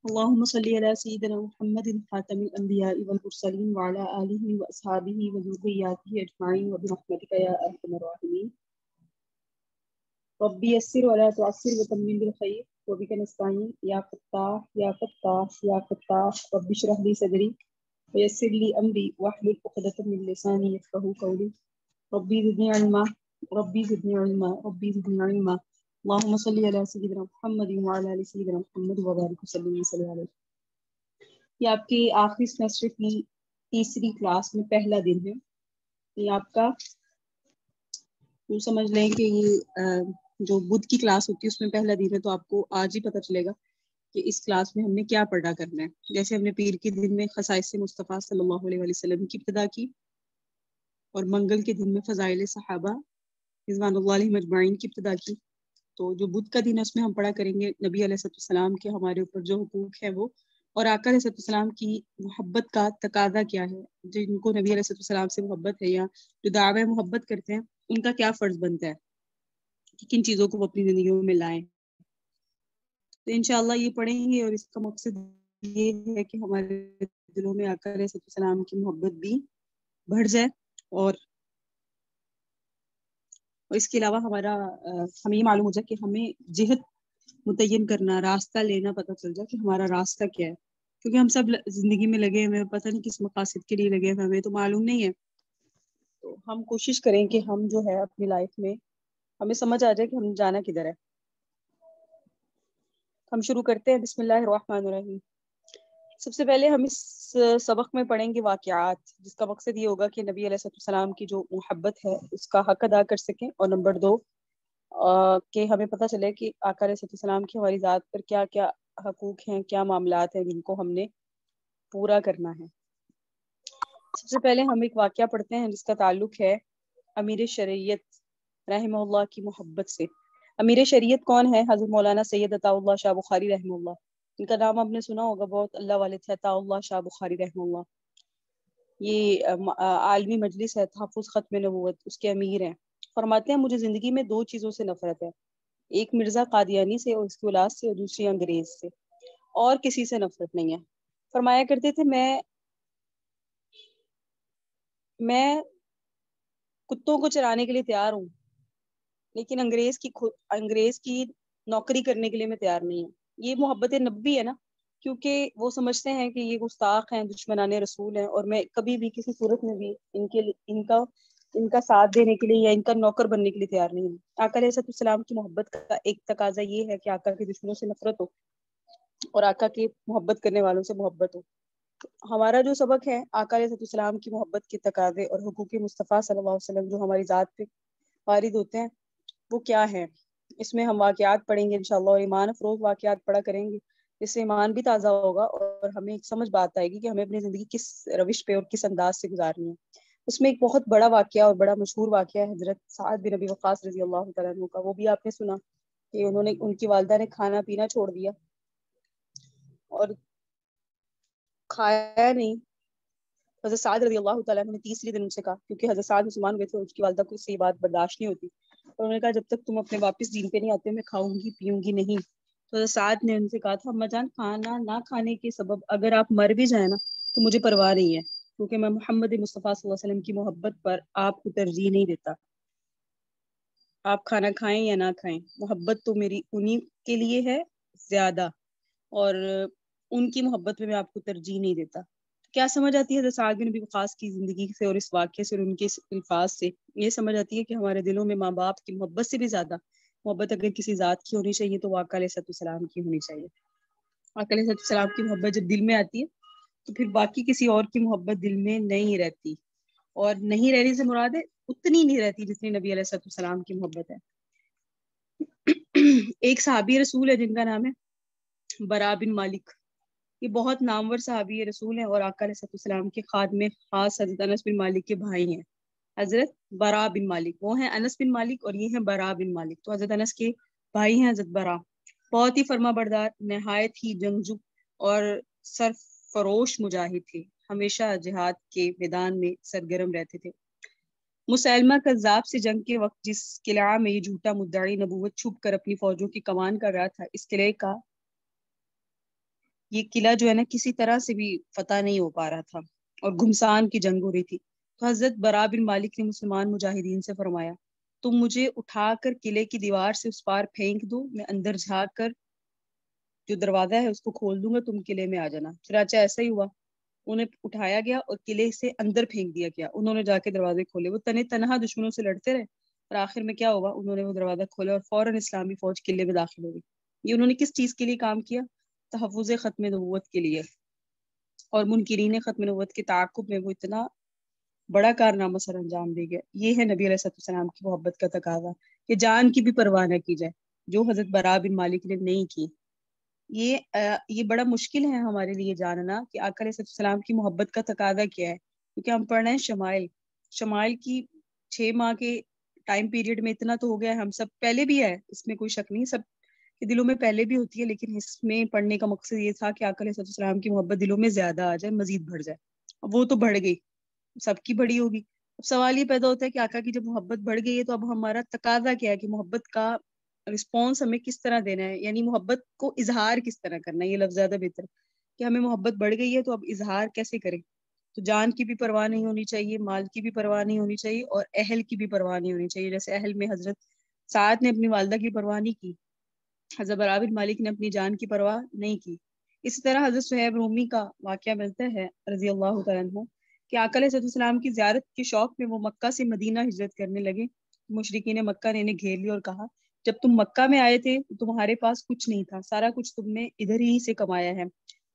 اللهم صل على سيدنا محمد خاتم الأنبياء والمرسلين وعلى آله وأصحابه وذرياته أجمعين وبرحمتك يا أرحم الراحمين. ربي يسر ولا تعسر وتمم بالخير وبك نستعين يا فتاح يا فتاح يا فتاح. رب اشرح لي صدري ويسر لي أمري واحلل عقدة من لساني يفقهوا قولي. ربي زدني علما ربي زدني علما ربي زدني علما. اللهم صل على سيدنا محمد وعلى آل سيدنا محمد وبارك وسلم عليه. یہ آپ کے آخری سیمسٹر کی تیسری کلاس میں پہلا دن ہے. یہ آپ کا یوں سمجھ لیں کہ یہ جو بدھ کی کلاس ہوتی ہے اس میں پہلا دن ہے، تو آپ کو آج ہی پتہ چلے گا کہ اس کلاس میں ہم نے کیا پڑھا کرنا ہے. جیسے ہم نے پیر کے دن میں خصائص مصطفیٰ صلی اللہ علیہ وسلم کی ابتدا کی، اور منگل کے دن میں فضائل صحابہ رضوان اللہ علیہم اجمعین کی ابتدا کی. تو جو بدھ کا دن ہے اس میں ہم پڑھا کریں گے نبی علیہ السلام کے ہمارے اوپر جو حقوق ہے وہ، اور آقا علیہ السلام کی محبت کا تقاضا کیا ہے. جن کو نبی علیہ السلام سے محبت ہے یا جو دعوی محبت کرتے ہیں ان کا کیا فرض بنتا ہے کہ کن چیزوں کو وہ اپنی زندگیوں میں لائیں. تو انشاءاللہ یہ پڑھیں گے، اور اس کا مقصد یہ ہے کہ ہمارے دلوں میں آقا علیہ السلام کی محبت بھی بڑھ جائے، اور اس کے علاوہ ہمیں یہ معلوم ہو جائے کہ ہمیں جہت متعین کرنا، راستہ لینا پتہ چل جائے کہ ہمارا راستہ کیا ہے. کیونکہ ہم سب زندگی میں لگے ہوئے ہیں، پتہ نہیں کس مقاصد کے لیے لگے ہوئے، ہمیں تو معلوم نہیں ہے. تو ہم کوشش کریں کہ ہم جو ہے اپنی لائف میں ہمیں سمجھ آ جائے کہ ہم جانا کدھر ہے. ہم شروع کرتے ہیں. بسم اللہ الرحمن الرحیم. سب سے پہلے ہم اس سبق میں پڑھیں گے واقعات، جس کا مقصد یہ ہوگا کہ نبی علیہ السلام کی جو محبت ہے اس کا حق ادا کر سکیں، اور نمبر 2 کہ ہمیں پتہ چلے کہ آقا علیہ السلام کی ہماری ذات پر کیا کیا حقوق ہیں، کیا معاملات ہیں جن کو ہم نے پورا کرنا ہے. سب سے پہلے ہم ایک واقعہ پڑھتے ہیں جس کا تعلق ہے امیر شریعت رحمہ اللہ کی محبت سے. امیر شریعت کون ہے؟ حضرت مولانا سید عطا اللہ شاہ بخاری رحمہ اللہ. ان کا نام آپ نے سنا ہوگا، بہت اللہ والے تھے، عطا اللہ شاہ بخاری رحمہ اللہ. یہ عالمی مجلس ہے تحفظ ختم نبوت، اس کے امیر ہیں. فرماتے ہیں مجھے زندگی میں 2 چیزوں سے نفرت ہے، ایک مرزا قادیانی سے اور اس کی اولاد سے، اور دوسری انگریز سے. اور کسی سے نفرت نہیں ہے. فرمایا کرتے تھے میں کتوں کو چرانے کے لیے تیار ہوں، لیکن انگریز کی نوکری کرنے کے لیے میں تیار نہیں ہوں. یہ محبت نبی ہے نا، کیونکہ وہ سمجھتے ہیں کہ یہ گستاخ ہیں، دشمنان رسول ہیں، اور میں کبھی بھی کسی صورت میں بھی ان کا ساتھ دینے کے لیے یا ان کا نوکر بننے کے لیے تیار نہیں ہوں. آقا علیہ السلام کی محبت کا ایک تقاضا یہ ہے کہ آقا کے دشمنوں سے نفرت ہو اور آقا کی محبت کرنے والوں سے محبت ہو. ہمارا جو سبق ہے آقا علیہ السلام کی محبت کے تقاضے اور حقوق مصطفیٰ صلی اللہ علیہ وسلم جو ہماری ذات پہ وارد ہوتے ہیں وہ کیا ہے. اس میں ہم واقعات پڑھیں گے انشاءاللہ، اور ایمان افروز واقعات پڑھا کریں گے. اس سے ایمان بھی تازہ ہوگا اور ہمیں ایک سمجھ بات آئے گی کہ ہمیں اپنی زندگی کس روش پہ اور کس انداز سے گزارنی ہے. اس میں ایک بہت بڑا واقعہ اور بڑا مشہور واقعہ ہے حضرت سعد بن ابی وقاص رضی اللہ تعالیٰ عنہ کا. وہ بھی آپ نے سنا کہ ان کی والدہ نے کھانا پینا چھوڑ دیا اور کھایا نہیں. حضرت سعد رضی اللہ تعالیٰ عنہ نے تیسری دن ان سے کہا، کیونکہ حضرت سعد مسلمان ہوئے تھے، اس کی والدہ کو اس سے یہ بات برداشت نہیں ہوتی. انہوں نے کہا جب تک تم اپنے واپس دین پہ نہیں آتے میں کھاؤں گی پیوں گی نہیں. تو حضرت سعد نے ان سے کہا تھا اماں جان، کھانا نہ کھانے کے سبب اگر آپ مر بھی جائیں نا تو مجھے پرواہ نہیں ہے، کیونکہ میں محمد مصطفیٰ صلی اللہ علیہ وسلم کی محبت پر آپ کو ترجیح نہیں دیتا. آپ کھانا کھائیں یا نہ کھائیں، محبت تو میری انہی کے لیے ہے زیادہ، اور ان کی محبت میں آپ کو ترجیح نہیں دیتا. کیا سمجھ آتی ہے حضرت سعد بن ابی وقاص کی زندگی سے اور اس واقعے سے اور ان کے الفاظ سے؟ یہ سمجھ آتی ہے کہ ہمارے دلوں میں ماں باپ کی محبت سے بھی زیادہ محبت اگر کسی ذات کی ہونی چاہیے تو وہ آقا علیہ السلام کی ہونی چاہیے. آقا علیہ السلام کی محبت جب دل میں آتی ہے تو پھر باقی کسی اور کی محبت دل میں نہیں رہتی، اور نہیں رہنے سے مراد ہے اتنی نہیں رہتی جتنی نبی علیہ السلام کی محبت ہے. ایک صحابی رسول ہے جن کا نام ہے برا بن مالک. یہ بہت نامور صحابی رسول ہیں اور آقا علیہ السلام کے خادم خاص حضرت انس بن مالک کے بھائی ہیں. حضرت برا بن مالک، وہ ہیں انس بن مالک اور یہ ہیں برا بن مالک. تو حضرت انس کے بھائی ہیں حضرت برا. بہت ہی فرما بردار، نہایت ہی جنگجو اور سرفروش مجاہد تھے. ہمیشہ جہاد کے میدان میں سرگرم رہتے تھے. مسلمہ کذاب سے جنگ کے وقت جس قلعہ میں یہ جھوٹا مدعی نبوت چھپ کر اپنی فوجوں کی کمان کر رہا تھا، اس قلعے کا یہ قلعہ جو ہے نا کسی طرح سے بھی فتح نہیں ہو پا رہا تھا اور گھمسان کی جنگ ہو رہی تھی. تو حضرت برا بن مالک نے مسلمان مجاہدین سے فرمایا تم مجھے اٹھا کر قلعے کی دیوار سے اس پار پھینک دو، میں اندر جھانک کر جو دروازہ ہے اس کو کھول دوں گا، تم قلعے میں آ جانا. چنانچہ ایسا ہی ہوا، انہیں اٹھایا گیا اور قلعے سے اندر پھینک دیا گیا. انہوں نے جا کے دروازے کھولے، وہ تنہا دشمنوں سے لڑتے رہے اور آخر میں کیا ہوا، انہوں نے وہ دروازہ کھولا اور فوراً اسلامی فوج قلعے میں داخل ہو گئی. یہ انہوں نے کس چیز کے لیے کام کیا؟ تحفظ ختم نبوت کے لیے. اور منکرین ختم نبوت کے تعاقب میں وہ اتنا بڑا کارنامہ سر انجام دے گیا. یہ ہے نبی علیہ السلام کی محبت کا تقاضا کہ جان کی بھی پرواہ نہ کی جائے، جو حضرت برا بن مالک نے نہیں کی. یہ بڑا مشکل ہے ہمارے لیے جاننا کہ آقا علیہ السلام کی محبت کا تقاضا کیا ہے، کیونکہ ہم پڑھ رہے ہیں شمائل کی 6 ماہ کے ٹائم پیریڈ میں اتنا تو ہو گیا ہے. ہم سب پہلے بھی ہے، اس میں کوئی شک نہیں، سب کے دلوں میں پہلے بھی ہوتی ہے، لیکن اس میں پڑھنے کا مقصد یہ تھا کہ آقا علیہ السلام کی محبت دلوں میں زیادہ آ جائے، مزید بڑھ جائے. اب وہ تو بڑھ گئی، سب کی بڑی ہوگی. اب سوال یہ پیدا ہوتا ہے کہ آقا کی جب محبت بڑھ گئی ہے تو اب ہمارا تقاضا کیا ہے کہ محبت کا رسپانس ہمیں کس طرح دینا ہے، یعنی محبت کو اظہار کس طرح کرنا ہے. یہ لفظ زیادہ بہتر کہ ہمیں محبت بڑھ گئی ہے تو اب اظہار کیسے کریں. تو جان کی بھی پرواہ نہیں ہونی چاہیے، مال کی بھی پرواہ نہیں ہونی چاہیے، اور اہل کی بھی پرواہ نہیں ہونی چاہیے. جیسے اہل میں حضرت سعد نے اپنی والدہ کی پرواہ نہیں کی، حضرت برا بن مالک نے اپنی جان کی پرواہ نہیں کی. اسی طرح حضرت صہیب رومی کا واقعہ ملتا ہے رضی اللہ تعالیٰ عنہ کہ آقا علیہ السلام کی زیارت کے شوق میں وہ مکہ سے مدینہ ہجرت کرنے لگے. مشرکین مکہ نے انہیں گھیر لیا اور کہا جب تم مکہ میں آئے تھے تو تمہارے پاس کچھ نہیں تھا، سارا کچھ تم نے ادھر ہی سے کمایا ہے،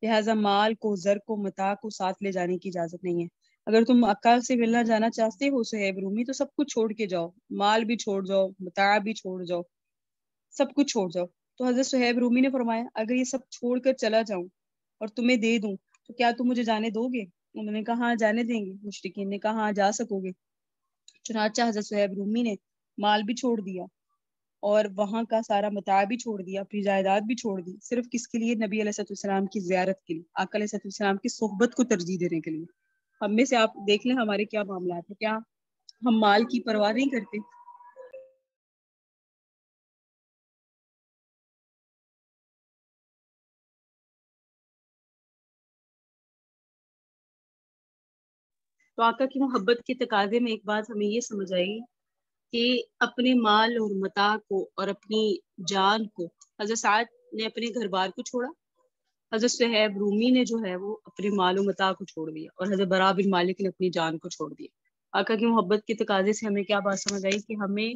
لہٰذا مال کو، زر کو، متاع کو ساتھ لے جانے کی اجازت نہیں ہے. اگر تم مکہ سے ملنا جانا چاہتے ہو صہیب رومی تو سب کچھ چھوڑ کے جاؤ، مال بھی چھوڑ جاؤ، متاع بھی چھوڑ جاؤ، سب کچھ چھوڑ جاؤ. تو حضرت صہیب رومی نے فرمایا اگر یہ سب چھوڑ کر چلا جاؤں اور تمہیں دے دوں تو کیا تم مجھے جانے دو گے؟ انہوں نے کہا ہاں جانے دیں گے. مشرکین نے کہا ہاں جا سکو گے. چنانچہ حضرت صہیب رومی نے مال بھی چھوڑ دیا اور وہاں کا سارا متاع بھی چھوڑ دیا، اپنی جائیداد بھی چھوڑ دی، صرف کس کے لیے؟ نبی علیہ السلام کی زیارت کے لیے، آقا علیہ السلام کی صحبت کو ترجیح دینے کے لیے. ہم میں سے آپ دیکھ لیں ہمارے کیا معاملات ہیں، کیا ہم مال کی پرواہ نہیں کرتے؟ تو آقا کی محبت کے تقاضے میں ایک بات ہمیں یہ سمجھ آئی کہ اپنے مال اور متاع کو اور اپنی جان کو، حضرت سعد نے اپنے گھر بار کو چھوڑا، حضرت صہیب رومی نے جو ہے وہ اپنے مال و متاع کو چھوڑ دیا، اور حضرت برا بن مالک نے اپنی جان کو چھوڑ دیا. آقا کی محبت کے تقاضے سے ہمیں کیا بات سمجھ آئی کہ ہمیں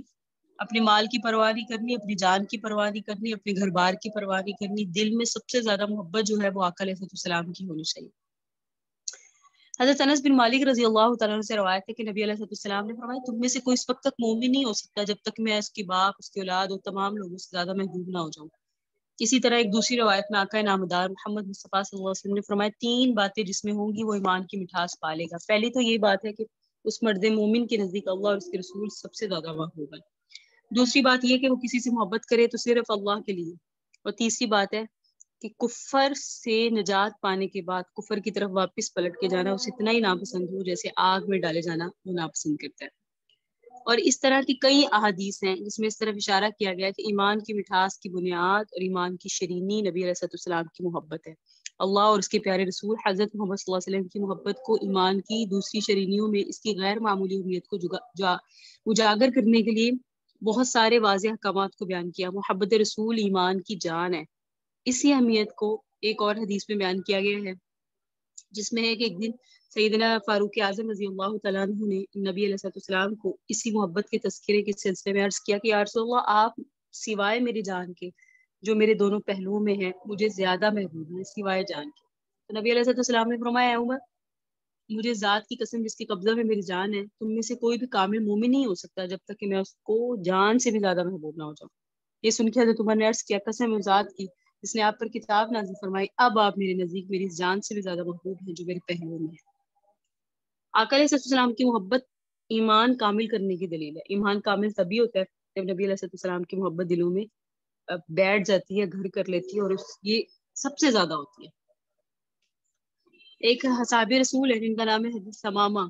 اپنے مال کی پرواہ نہیں کرنی، اپنی جان کی پرواہ نہیں کرنی، اپنے گھر بار کی پرواہ نہیں کرنی. دل میں سب سے زیادہ محبت جو ہے وہ آقا علیہ السلام کی ہونی چاہیے. حضرت انس بن مالک رضی اللہ تعالیٰ عنہ سے روایت ہے کہ نبی علیہ السلام نے فرمایا تم میں سے کوئی اس وقت تک مومن نہیں ہو سکتا جب تک میں اس کے باپ، اس کی اولاد اور تمام لوگوں سے زیادہ محبوب نہ ہو جاؤں. اسی طرح ایک دوسری روایت میں آقا نامدار محمد مصطفیٰ صلی اللہ علیہ وسلم نے فرمایا 3 باتیں جس میں ہوں گی وہ ایمان کی مٹھاس پالے گا. پہلی تو یہ بات ہے کہ اس مرد مومن کے نزدیک اللہ اور اس کے رسول سب سے زیادہ محبوب ہے. دوسری بات یہ کہ وہ کسی سے محبت کرے تو صرف اللہ کے لیے. اور تیسری بات ہے کہ کفر سے نجات پانے کے بعد کفر کی طرف واپس پلٹ کے جانا اسے اتنا ہی ناپسند ہو جیسے آگ میں ڈالے جانا وہ ناپسند کرتا ہے. اور اس طرح کی کئی احادیث ہیں جس میں اس طرف اشارہ کیا گیا ہے کہ ایمان کی مٹھاس کی بنیاد اور ایمان کی شرینی نبی علیہ السلام کی محبت ہے. اللہ اور اس کے پیارے رسول حضرت محمد صلی اللہ علیہ وسلم کی محبت کو ایمان کی دوسری شرینیوں میں اس کی غیر معمولی اہمیت کو اجاگر کرنے کے لیے بہت سارے واضح احکامات کو بیان کیا. محبت رسول ایمان کی جان ہے. اسی اہمیت کو ایک اور حدیث میں بیان کیا گیا ہے جس میں ہے کہ ایک دن سیدنا فاروق اعظم رضی اللہ تعالیٰ عنہ نے نبی علیہ السلام کو اسی محبت کے تذکرے کے سلسلے میں عرض کیا کہ یا رسول اللہ آپ سوائے میری جان کے جو میرے دونوں پہلوؤں میں ہیں مجھے زیادہ محبوب ہیں سوائے جان کے. تو نبی علیہ السلام نے فرمایا اے عمر مجھے ذات کی قسم جس کی قبضہ میں میری جان ہے تم میں سے کوئی بھی کامل مومن نہیں ہو سکتا جب تک کہ میں اس کو جان سے بھی زیادہ محبوب نہ ہو جاؤں. یہ سن کے حضرت عمر نے عرض کیا قسم ذات کی جس نے آپ پر کتاب نازل فرمائی اب آپ میرے نزدیک میری جان سے بھی زیادہ محبوب ہیں جو میرے پہلوؤں میں ہے. آقا علیہ السلام کی محبت ایمان کامل کرنے کی دلیل ہے. ایمان کامل تبھی ہوتا ہے جب نبی علیہ السلام کی محبت دلوں میں بیٹھ جاتی ہے، گھر کر لیتی ہے، اور یہ سب سے زیادہ ہوتی ہے. ایک صحابی رسول ہے جن کا نام ہے حضرت ثمامہ.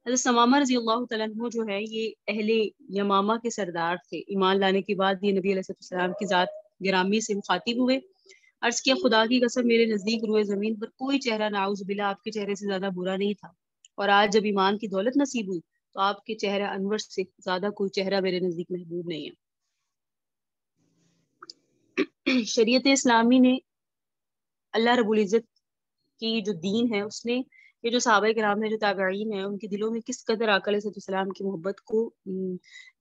حضرت ثمامہ رضی اللہ تعالیٰ عنہ جو ہے یہ اہل یمامہ کے سردار تھے. ایمان لانے کے بعد یہ نبی علیہ السلام کی ذات گرامی سے مخاطب ہوئے عرض کیا خدا کی قسم میرے نزدیک روئے زمین پر کوئی چہرہ نعوذ باللہ آپ کے چہرے سے زیادہ برا نہیں تھا، اور آج جب ایمان کی دولت نصیب ہوئی تو آپ کے چہرہ انور سے زیادہ کوئی چہرہ میرے نزدیک محبوب نہیں ہے۔ شریعت اسلامی نے، اللہ رب العزت کی جو دین ہے، اس نے یہ جو صحابہ کرام ہیں، جو تابعین ہیں، ان کے دلوں میں کس قدر آقا علیہ السلام کی محبت کو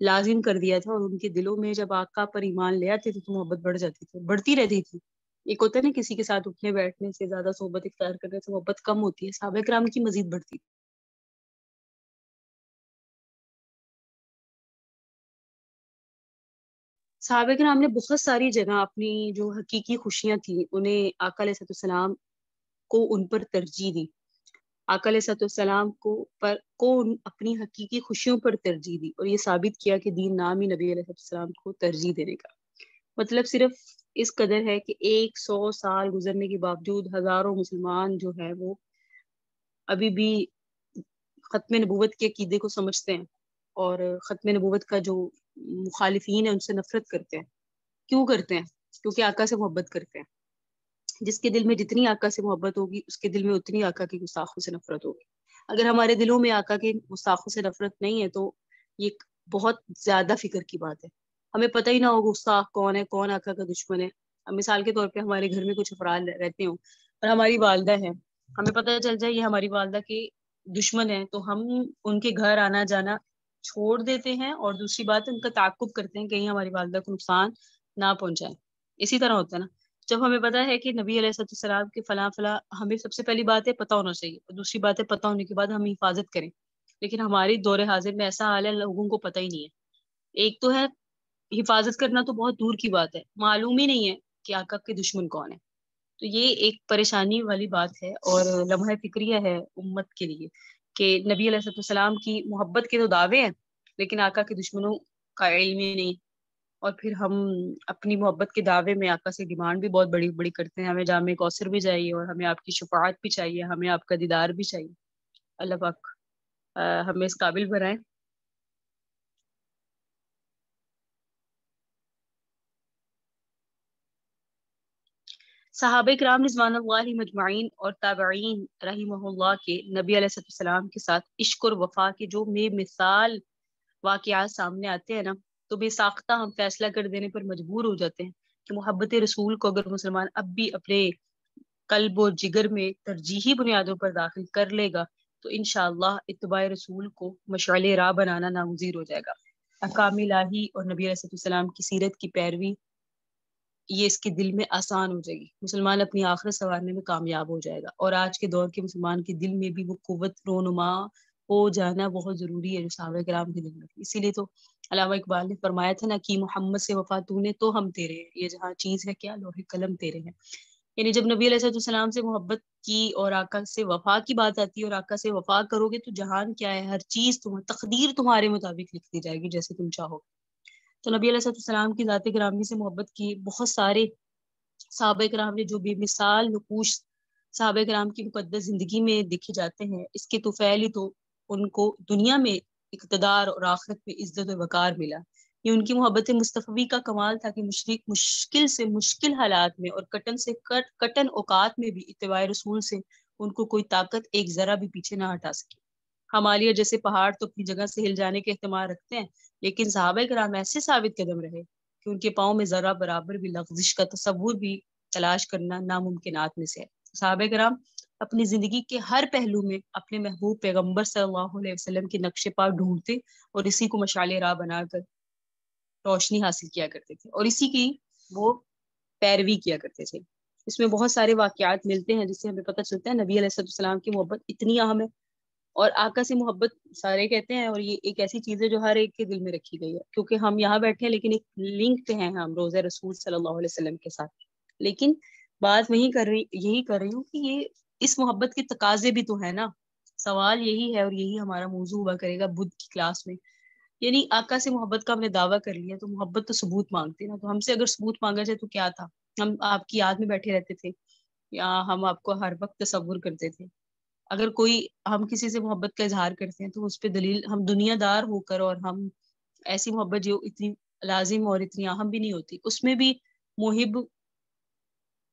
لازم کر دیا تھا، اور ان کے دلوں میں جب آقا پر ایمان لے آتے تھے تو محبت بڑھ جاتی تھی، بڑھتی رہتی تھی۔ ایک ہوتا ہے نا کسی کے ساتھ اٹھنے بیٹھنے سے، زیادہ صحبت اختیار کرنے سے محبت کم ہوتی ہے، صحابہ کرام کی مزید بڑھتی تھی۔ صحابہ کرام نے بہت ساری جگہ اپنی جو حقیقی خوشیاں تھیں انہیں آقا علیہ السلام کو ان پر ترجیح دی، آقا علیہ السلام کو اپنی حقیقی خوشیوں پر ترجیح دی، اور یہ ثابت کیا کہ دین نام ہی نبی علیہ السلام کو ترجیح دینے کا۔ مطلب صرف اس قدر ہے کہ 100 سال گزرنے کے باوجود ہزاروں مسلمان جو ہے وہ ابھی بھی ختم نبوت کے عقیدے کو سمجھتے ہیں، اور ختم نبوت کا جو مخالفین ہیں ان سے نفرت کرتے ہیں۔ کیوں کرتے ہیں؟ کیونکہ آقا سے محبت کرتے ہیں۔ جس کے دل میں جتنی آقا سے محبت ہوگی اس کے دل میں اتنی آقا کی گستاخوں سے نفرت ہوگی۔ اگر ہمارے دلوں میں آقا کے گستاخوں سے نفرت نہیں ہے تو یہ بہت زیادہ فکر کی بات ہے۔ ہمیں پتہ ہی نہ ہو گستاخ کون ہے، کون آقا کا دشمن ہے۔ مثال کے طور پہ ہمارے گھر میں کچھ افراد رہتے ہوں اور ہماری والدہ ہے، ہمیں پتہ چل جائے یہ ہماری والدہ کے دشمن ہے، تو ہم ان کے گھر آنا جانا چھوڑ دیتے ہیں، اور دوسری بات ان کا تعاقب کرتے ہیں کہیں ہماری والدہ کو نقصان نہ پہنچائے۔ اسی طرح ہوتا ہے نا، جب ہمیں پتا ہے کہ نبی علیہ السلام کے فلاں فلاں، ہمیں سب سے پہلی بات ہے پتہ ہونا چاہیے، اور دوسری بات ہے پتہ ہونے کے بعد ہم حفاظت کریں۔ لیکن ہماری دور حاضر میں ایسا حال ہے لوگوں کو پتہ ہی نہیں ہے۔ ایک تو ہے حفاظت کرنا تو بہت دور کی بات ہے، معلوم ہی نہیں ہے کہ آقا کے دشمن کون ہے۔ تو یہ ایک پریشانی والی بات ہے اور لمحہ فکریہ ہے امت کے لیے کہ نبی علیہ السلام کی محبت کے تو دعوے ہیں لیکن آقا کے دشمنوں کا علم ہی نہیں، اور پھر ہم اپنی محبت کے دعوے میں آقا سے ڈیمانڈ بھی بہت بڑی بڑی کرتے ہیں، ہمیں جامع کوثر بھی چاہیے، اور ہمیں آپ کی شفاعت بھی چاہیے، ہمیں آپ کا دیدار بھی چاہیے۔ اللہ پاک ہمیں اس قابل بنائے۔ صحابہ کرام رضوان اللہ مجمعین اور تابعین رحمہ اللہ کے نبی علیہ السلام کے ساتھ عشق اور وفا کے جو بے مثال واقعات سامنے آتے ہیں نا، تو بے ساختہ ہم فیصلہ کر دینے پر مجبور ہو جاتے ہیں کہ محبت رسول کو اگر مسلمان اب بھی اپنے قلب و جگر میں ترجیحی بنیادوں پر داخل کر لے گا تو انشاءاللہ اتباع رسول کو مشعل راہ بنانا نامزیر ہو جائے گا۔ احکام الہی اور نبی علیہ السلام کی سیرت کی پیروی یہ اس کے دل میں آسان ہو جائے گی، مسلمان اپنی آخرت سنوارنے میں کامیاب ہو جائے گا۔ اور آج کے دور کے مسلمان کے دل میں بھی وہ قوت رونما ہو جانا بہت ضروری ہے جو صحابہ کرام کے دل میں۔ اسی لیے تو علامہ اقبال نے فرمایا تھا نا کہ محمد سے وفا تو نے تو ہم تیرے ہیں، یہ جہاں چیز ہے کیا لوح قلم تیرے ہیں۔ یعنی جب نبی علیہ السلام سے محبت کی اور آقا سے وفا کی بات آتی ہے اور آقا سے وفا کرو گے تو جہان کیا ہے، ہر چیز تقدیر تمہارے مطابق لکھ دی جائے گی جیسے تم چاہو۔ تو نبی علیہ السلام کی ذات گرامی سے محبت کی بہت سارے صحابہ کرام نے جو بے مثال نقوش صحابہ کرام کی مقدس زندگی میں دیکھے جاتے ہیں، اس کے توفیل ہی تو ان کو دنیا میں اقتدار اور آخرت میں عزت و وقار ملا۔ یہ ان کی محبت مصطفی کا کمال تھا کہ مشکل سے مشکل حالات میں اور کٹن سے کٹن اوقات میں بھی اتباع رسول سے ان کو کوئی طاقت ایک ذرا بھی پیچھے نہ ہٹا سکی۔ ہمالیہ جیسے پہاڑ تو اپنی جگہ سے ہل جانے کے احتمال رکھتے ہیں، لیکن صحابہ کرام ایسے ثابت قدم رہے کہ ان کے پاؤں میں ذرا برابر بھی لغزش کا تصور بھی تلاش کرنا ناممکنات میں سے ہے۔ صحابہ کرام اپنی زندگی کے ہر پہلو میں اپنے محبوب پیغمبر صلی اللہ علیہ وسلم کے نقش پا ڈھونڈتے اور اسی کو مشعل راہ بنا کر روشنی حاصل کیا کرتے تھے اور اسی کی وہ پیروی کیا کرتے تھے۔ اس میں بہت سارے واقعات ملتے ہیں جس سے ہمیں پتہ چلتا ہے نبی علیہ السلام کی محبت اتنی اہم ہے، اور آقا سے محبت سارے کہتے ہیں، اور یہ ایک ایسی چیز ہے جو ہر ایک کے دل میں رکھی گئی ہے، کیونکہ ہم یہاں بیٹھے ہیں لیکن ایک لنک پہ ہیں ہم روزہ رسول صلی اللہ علیہ وسلم کے ساتھ۔ لیکن بات یہی کر رہی ہوں کہ یہ اس محبت کے تقاضے بھی تو ہے نا۔ سوال یہی ہے اور یہی ہمارا موضوع ہوا کرے گا بدھ کی کلاس میں، یعنی آقا سے محبت کا ہم نے دعویٰ کر لیا تو محبت تو ثبوت مانگتی ہے نا، تو ہم سے اگر ثبوت مانگا جائے تو کیا تھا؟ ہم آپ کی یاد میں بیٹھے رہتے تھے یا ہم آپ کو ہر وقت تصور کرتے تھے؟ اگر کوئی ہم کسی سے محبت کا اظہار کرتے ہیں تو اس پہ دلیل ہم دنیا دار ہو کر، اور ہم ایسی محبت جو اتنی لازم اور اتنی اہم بھی نہیں ہوتی، اس میں بھی محب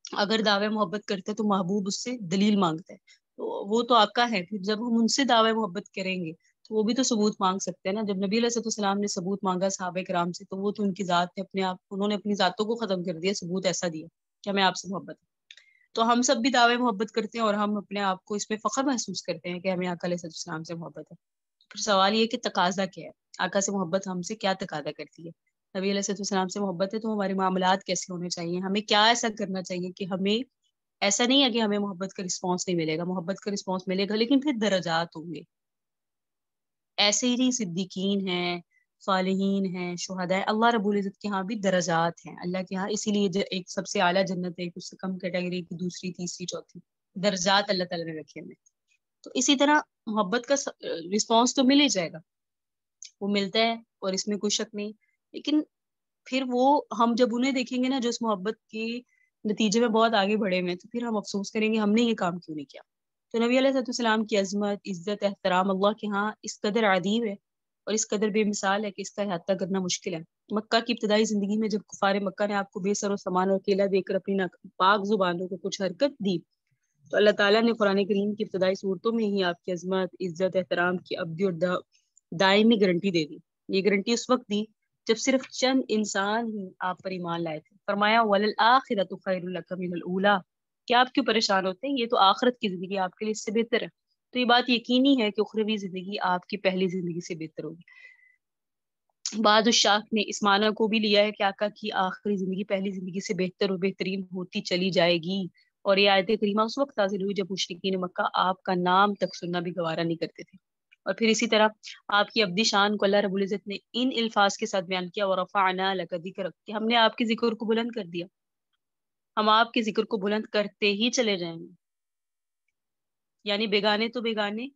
اگر دعوے محبت کرتے تو محبوب اس سے دلیل مانگتا ہے، تو وہ تو آقا ہے، پھر جب ہم ان سے دعوے محبت کریں گے تو وہ بھی تو ثبوت مانگ سکتے ہیں نا۔ جب نبی علیہ السلام نے ثبوت مانگا صحابہ کرام سے تو وہ تو ان کی ذات نے اپنے آپ، انہوں نے اپنی ذاتوں کو ختم کر دیا، ثبوت ایسا دیا کہ ہمیں آپ سے محبت ہے۔ تو ہم سب بھی دعوے محبت کرتے ہیں اور ہم اپنے آپ کو اس میں فخر محسوس کرتے ہیں کہ ہمیں آقا علیہ السلام سے محبت ہے۔ پھر سوال یہ کہ تقاضا کیا ہے، آقا سے محبت ہم سے کیا تقاضا کرتی ہے؟ نبی علیہ السلام سے محبت ہے تو ہمارے معاملات کیسے ہونے چاہیے، ہمیں کیا ایسا کرنا چاہیے کہ ہمیں ایسا نہیں ہے کہ ہمیں محبت کا رسپانس نہیں ملے گا، محبت کا رسپانس ملے گا لیکن پھر درجات ہوں گے۔ ایسے ہی صدیقین ہیں، صالحین ہیں، شہداء، اللہ رب العزت کے ہاں بھی درجات ہیں اللہ کے ہاں، اسی لیے ایک سب سے اعلیٰ جنت ہے، ایک اس سے کم کیٹیگری کی، دوسری، تیسری، چوتھی، درجات اللہ تعالیٰ نے رکھے ہمیں۔ تو اسی طرح محبت کا رسپانس تو مل ہی جائے گا، وہ ملتا ہے اور اس میں کوئی شک نہیں، لیکن پھر وہ ہم جب انہیں دیکھیں گے نا جو اس محبت کے نتیجے میں بہت آگے بڑھے ہوئے، تو پھر ہم افسوس کریں گے ہم نے یہ کام کیوں نہیں کیا۔ تو نبی علیہ السلام کی عظمت، عزت، احترام اللہ کے ہاں اس قدر عظیم ہے اور اس قدر بے مثال ہے کہ اس کا احاطہ کرنا مشکل ہے۔ مکہ کی ابتدائی زندگی میں جب کفار مکہ نے آپ کو بے سر و سامان اور اکیلا دے کر اپنی پاک زبانوں کو کچھ حرکت دی، تو اللہ تعالیٰ نے قرآن کریم کی ابتدائی صورتوں میں ہی آپ کی عظمت، عزت، احترام کی ابدی اور دائمی گارنٹی دے دی۔ یہ گارنٹی اس وقت دی جب صرف چند انسان ہی آپ پر ایمان لائے تھے۔ فرمایا وَلَلْآخِرَةُ خَيْرٌ لَكَ مِنَ الْأُولَىٰ، کیا آپ کیوں پریشان ہوتے ہیں، یہ تو آخرت کی زندگی آپ کے لیے اس سے بہتر ہے۔ تو یہ بات یقینی ہے کہ اخروی زندگی آپ کی پہلی زندگی سے بہتر ہوگی۔ بعض الشاخ نے اس معنی کو بھی لیا ہے کہ آقا کی آخری زندگی پہلی زندگی سے بہتر اور بہترین ہوتی چلی جائے گی، اور یہ آیت کریمہ اس وقت نازل ہوئی جب مشرکین مکہ آپ کا نام تک سننا بھی گوارا نہیں کرتے تھے۔ اور پھر اسی طرح آپ کی ابدی شان کو اللہ رب العزت نے ان الفاظ کے ساتھ بیان کیا، وَرَفَعْنَا لَكَ ذِكْرَكَ، کہ ہم نے آپ کے ذکر کو بلند کر دیا، ہم آپ کے ذکر کو بلند کرتے ہی چلے جائیں گے۔ یعنی بیگانے تو بیگانے،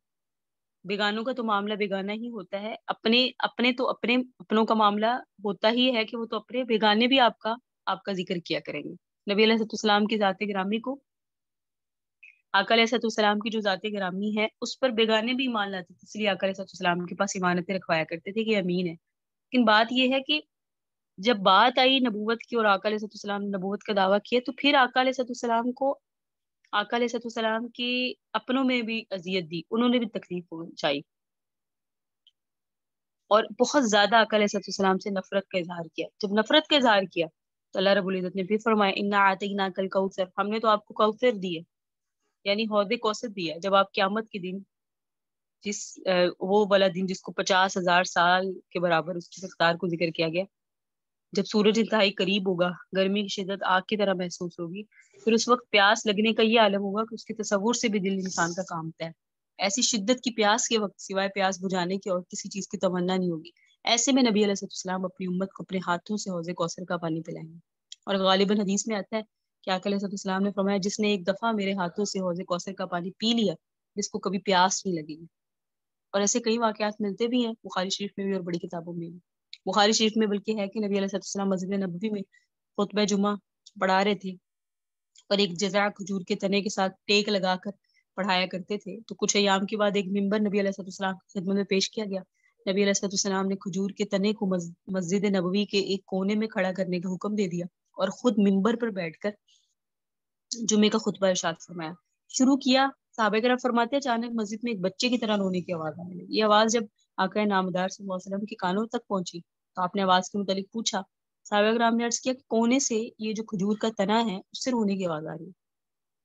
بیگانوں کا تو معاملہ بیگانہ ہی ہوتا ہے، اپنے تو اپنوں کا معاملہ ہوتا ہی ہے کہ وہ تو اپنے، بیگانے بھی آپ کا ذکر کیا کریں گے۔ نبی علیہ السلام کی ذات گرامی کو، آقا علیہ السلام کی جو ذات گرامی ہے اس پر بیگانے بھی ایمان لاتے تھے، اس لیے آقا علیہ السلام کے پاس امانتیں رکھوایا کرتے تھے کہ امین ہے۔ لیکن بات یہ ہے کہ جب بات آئی نبوت کی اور آقا علیہ السلام نے نبوت کا دعویٰ کیا، تو پھر آقا علیہ السلام کو آقا علیہ السلام کی اپنوں میں بھی اذیت دی، انہوں نے بھی تکلیف پہنچائی اور بہت زیادہ آقا علیہ السلام سے نفرت کا اظہار کیا۔ جب نفرت کا اظہار کیا تو اللہ رب العزت نے پھر فرمایا اِنَّا أَعْطَيْنَاكَ الْكَوْثَرَ، ہم نے تو آپ کو کوثر دی ہے، یعنی حوض کوثر دیا۔ جب آپ قیامت کے دن، وہ والا دن جس کو 50,000 سال کے برابر اس کی مقدار کو ذکر کیا گیا، جب سورج انتہائی قریب ہوگا، گرمی کی شدت آگ کی طرح محسوس ہوگی، پھر اس وقت پیاس لگنے کا یہ عالم ہوگا کہ اس کے تصور سے بھی دل انسان کا کانپتا ہے۔ ایسی شدت کی پیاس کے وقت سوائے پیاس بجھانے کی اور کسی چیز کی تمنا نہیں ہوگی۔ ایسے میں نبی علیہ السلام اپنی امت کو اپنے ہاتھوں سے حوض کوثر کا پانی پلائیں گے، اور غالباً حدیث میں آتا ہے کہ آقا علیہ السلام نے فرمایا جس نے ایک دفعہ میرے ہاتھوں سے حوض کوثر کا پانی پی لیا، جس کو کبھی پیاس نہیں لگے گی۔ اور ایسے کئی واقعات ملتے بھی ہیں بخاری شریف میں بھی اور بڑی کتابوں میں بھی۔ بخاری شریف میں بلکہ ہے کہ نبی علیہ السلام مسجد نبوی میں خطبہ جمعہ پڑھا رہے تھے اور ایک جذع کھجور کے تنے کے ساتھ ٹیک لگا کر پڑھایا کرتے تھے، تو کچھ ایام کے بعد ایک ممبر نبی علیہ السلام کی خدمت میں پیش کیا گیا۔ نبی علیہ السلام نے کھجور کے تنے کو مسجد نبوی کے ایک کونے میں کھڑا کرنے کا حکم دے دیا اور خود ممبر پر بیٹھ کر جمعے کا خطبہ ارشاد فرمایا۔ شروع کیا، صحابہ کرام فرماتے ہیں اچانک مسجد میں ایک بچے کی طرح رونے کی آواز آنے لگی۔ یہ آواز جب آقا نامدار صلی اللہ علیہ وسلم کے کانوں تک پہنچی تو آپ نے آواز کے متعلق پوچھا۔ صحابہ کرام نے عرض کیا کہ کونے سے یہ جو کھجور کا تنا ہے اس سے رونے کی آواز آ رہی ہے۔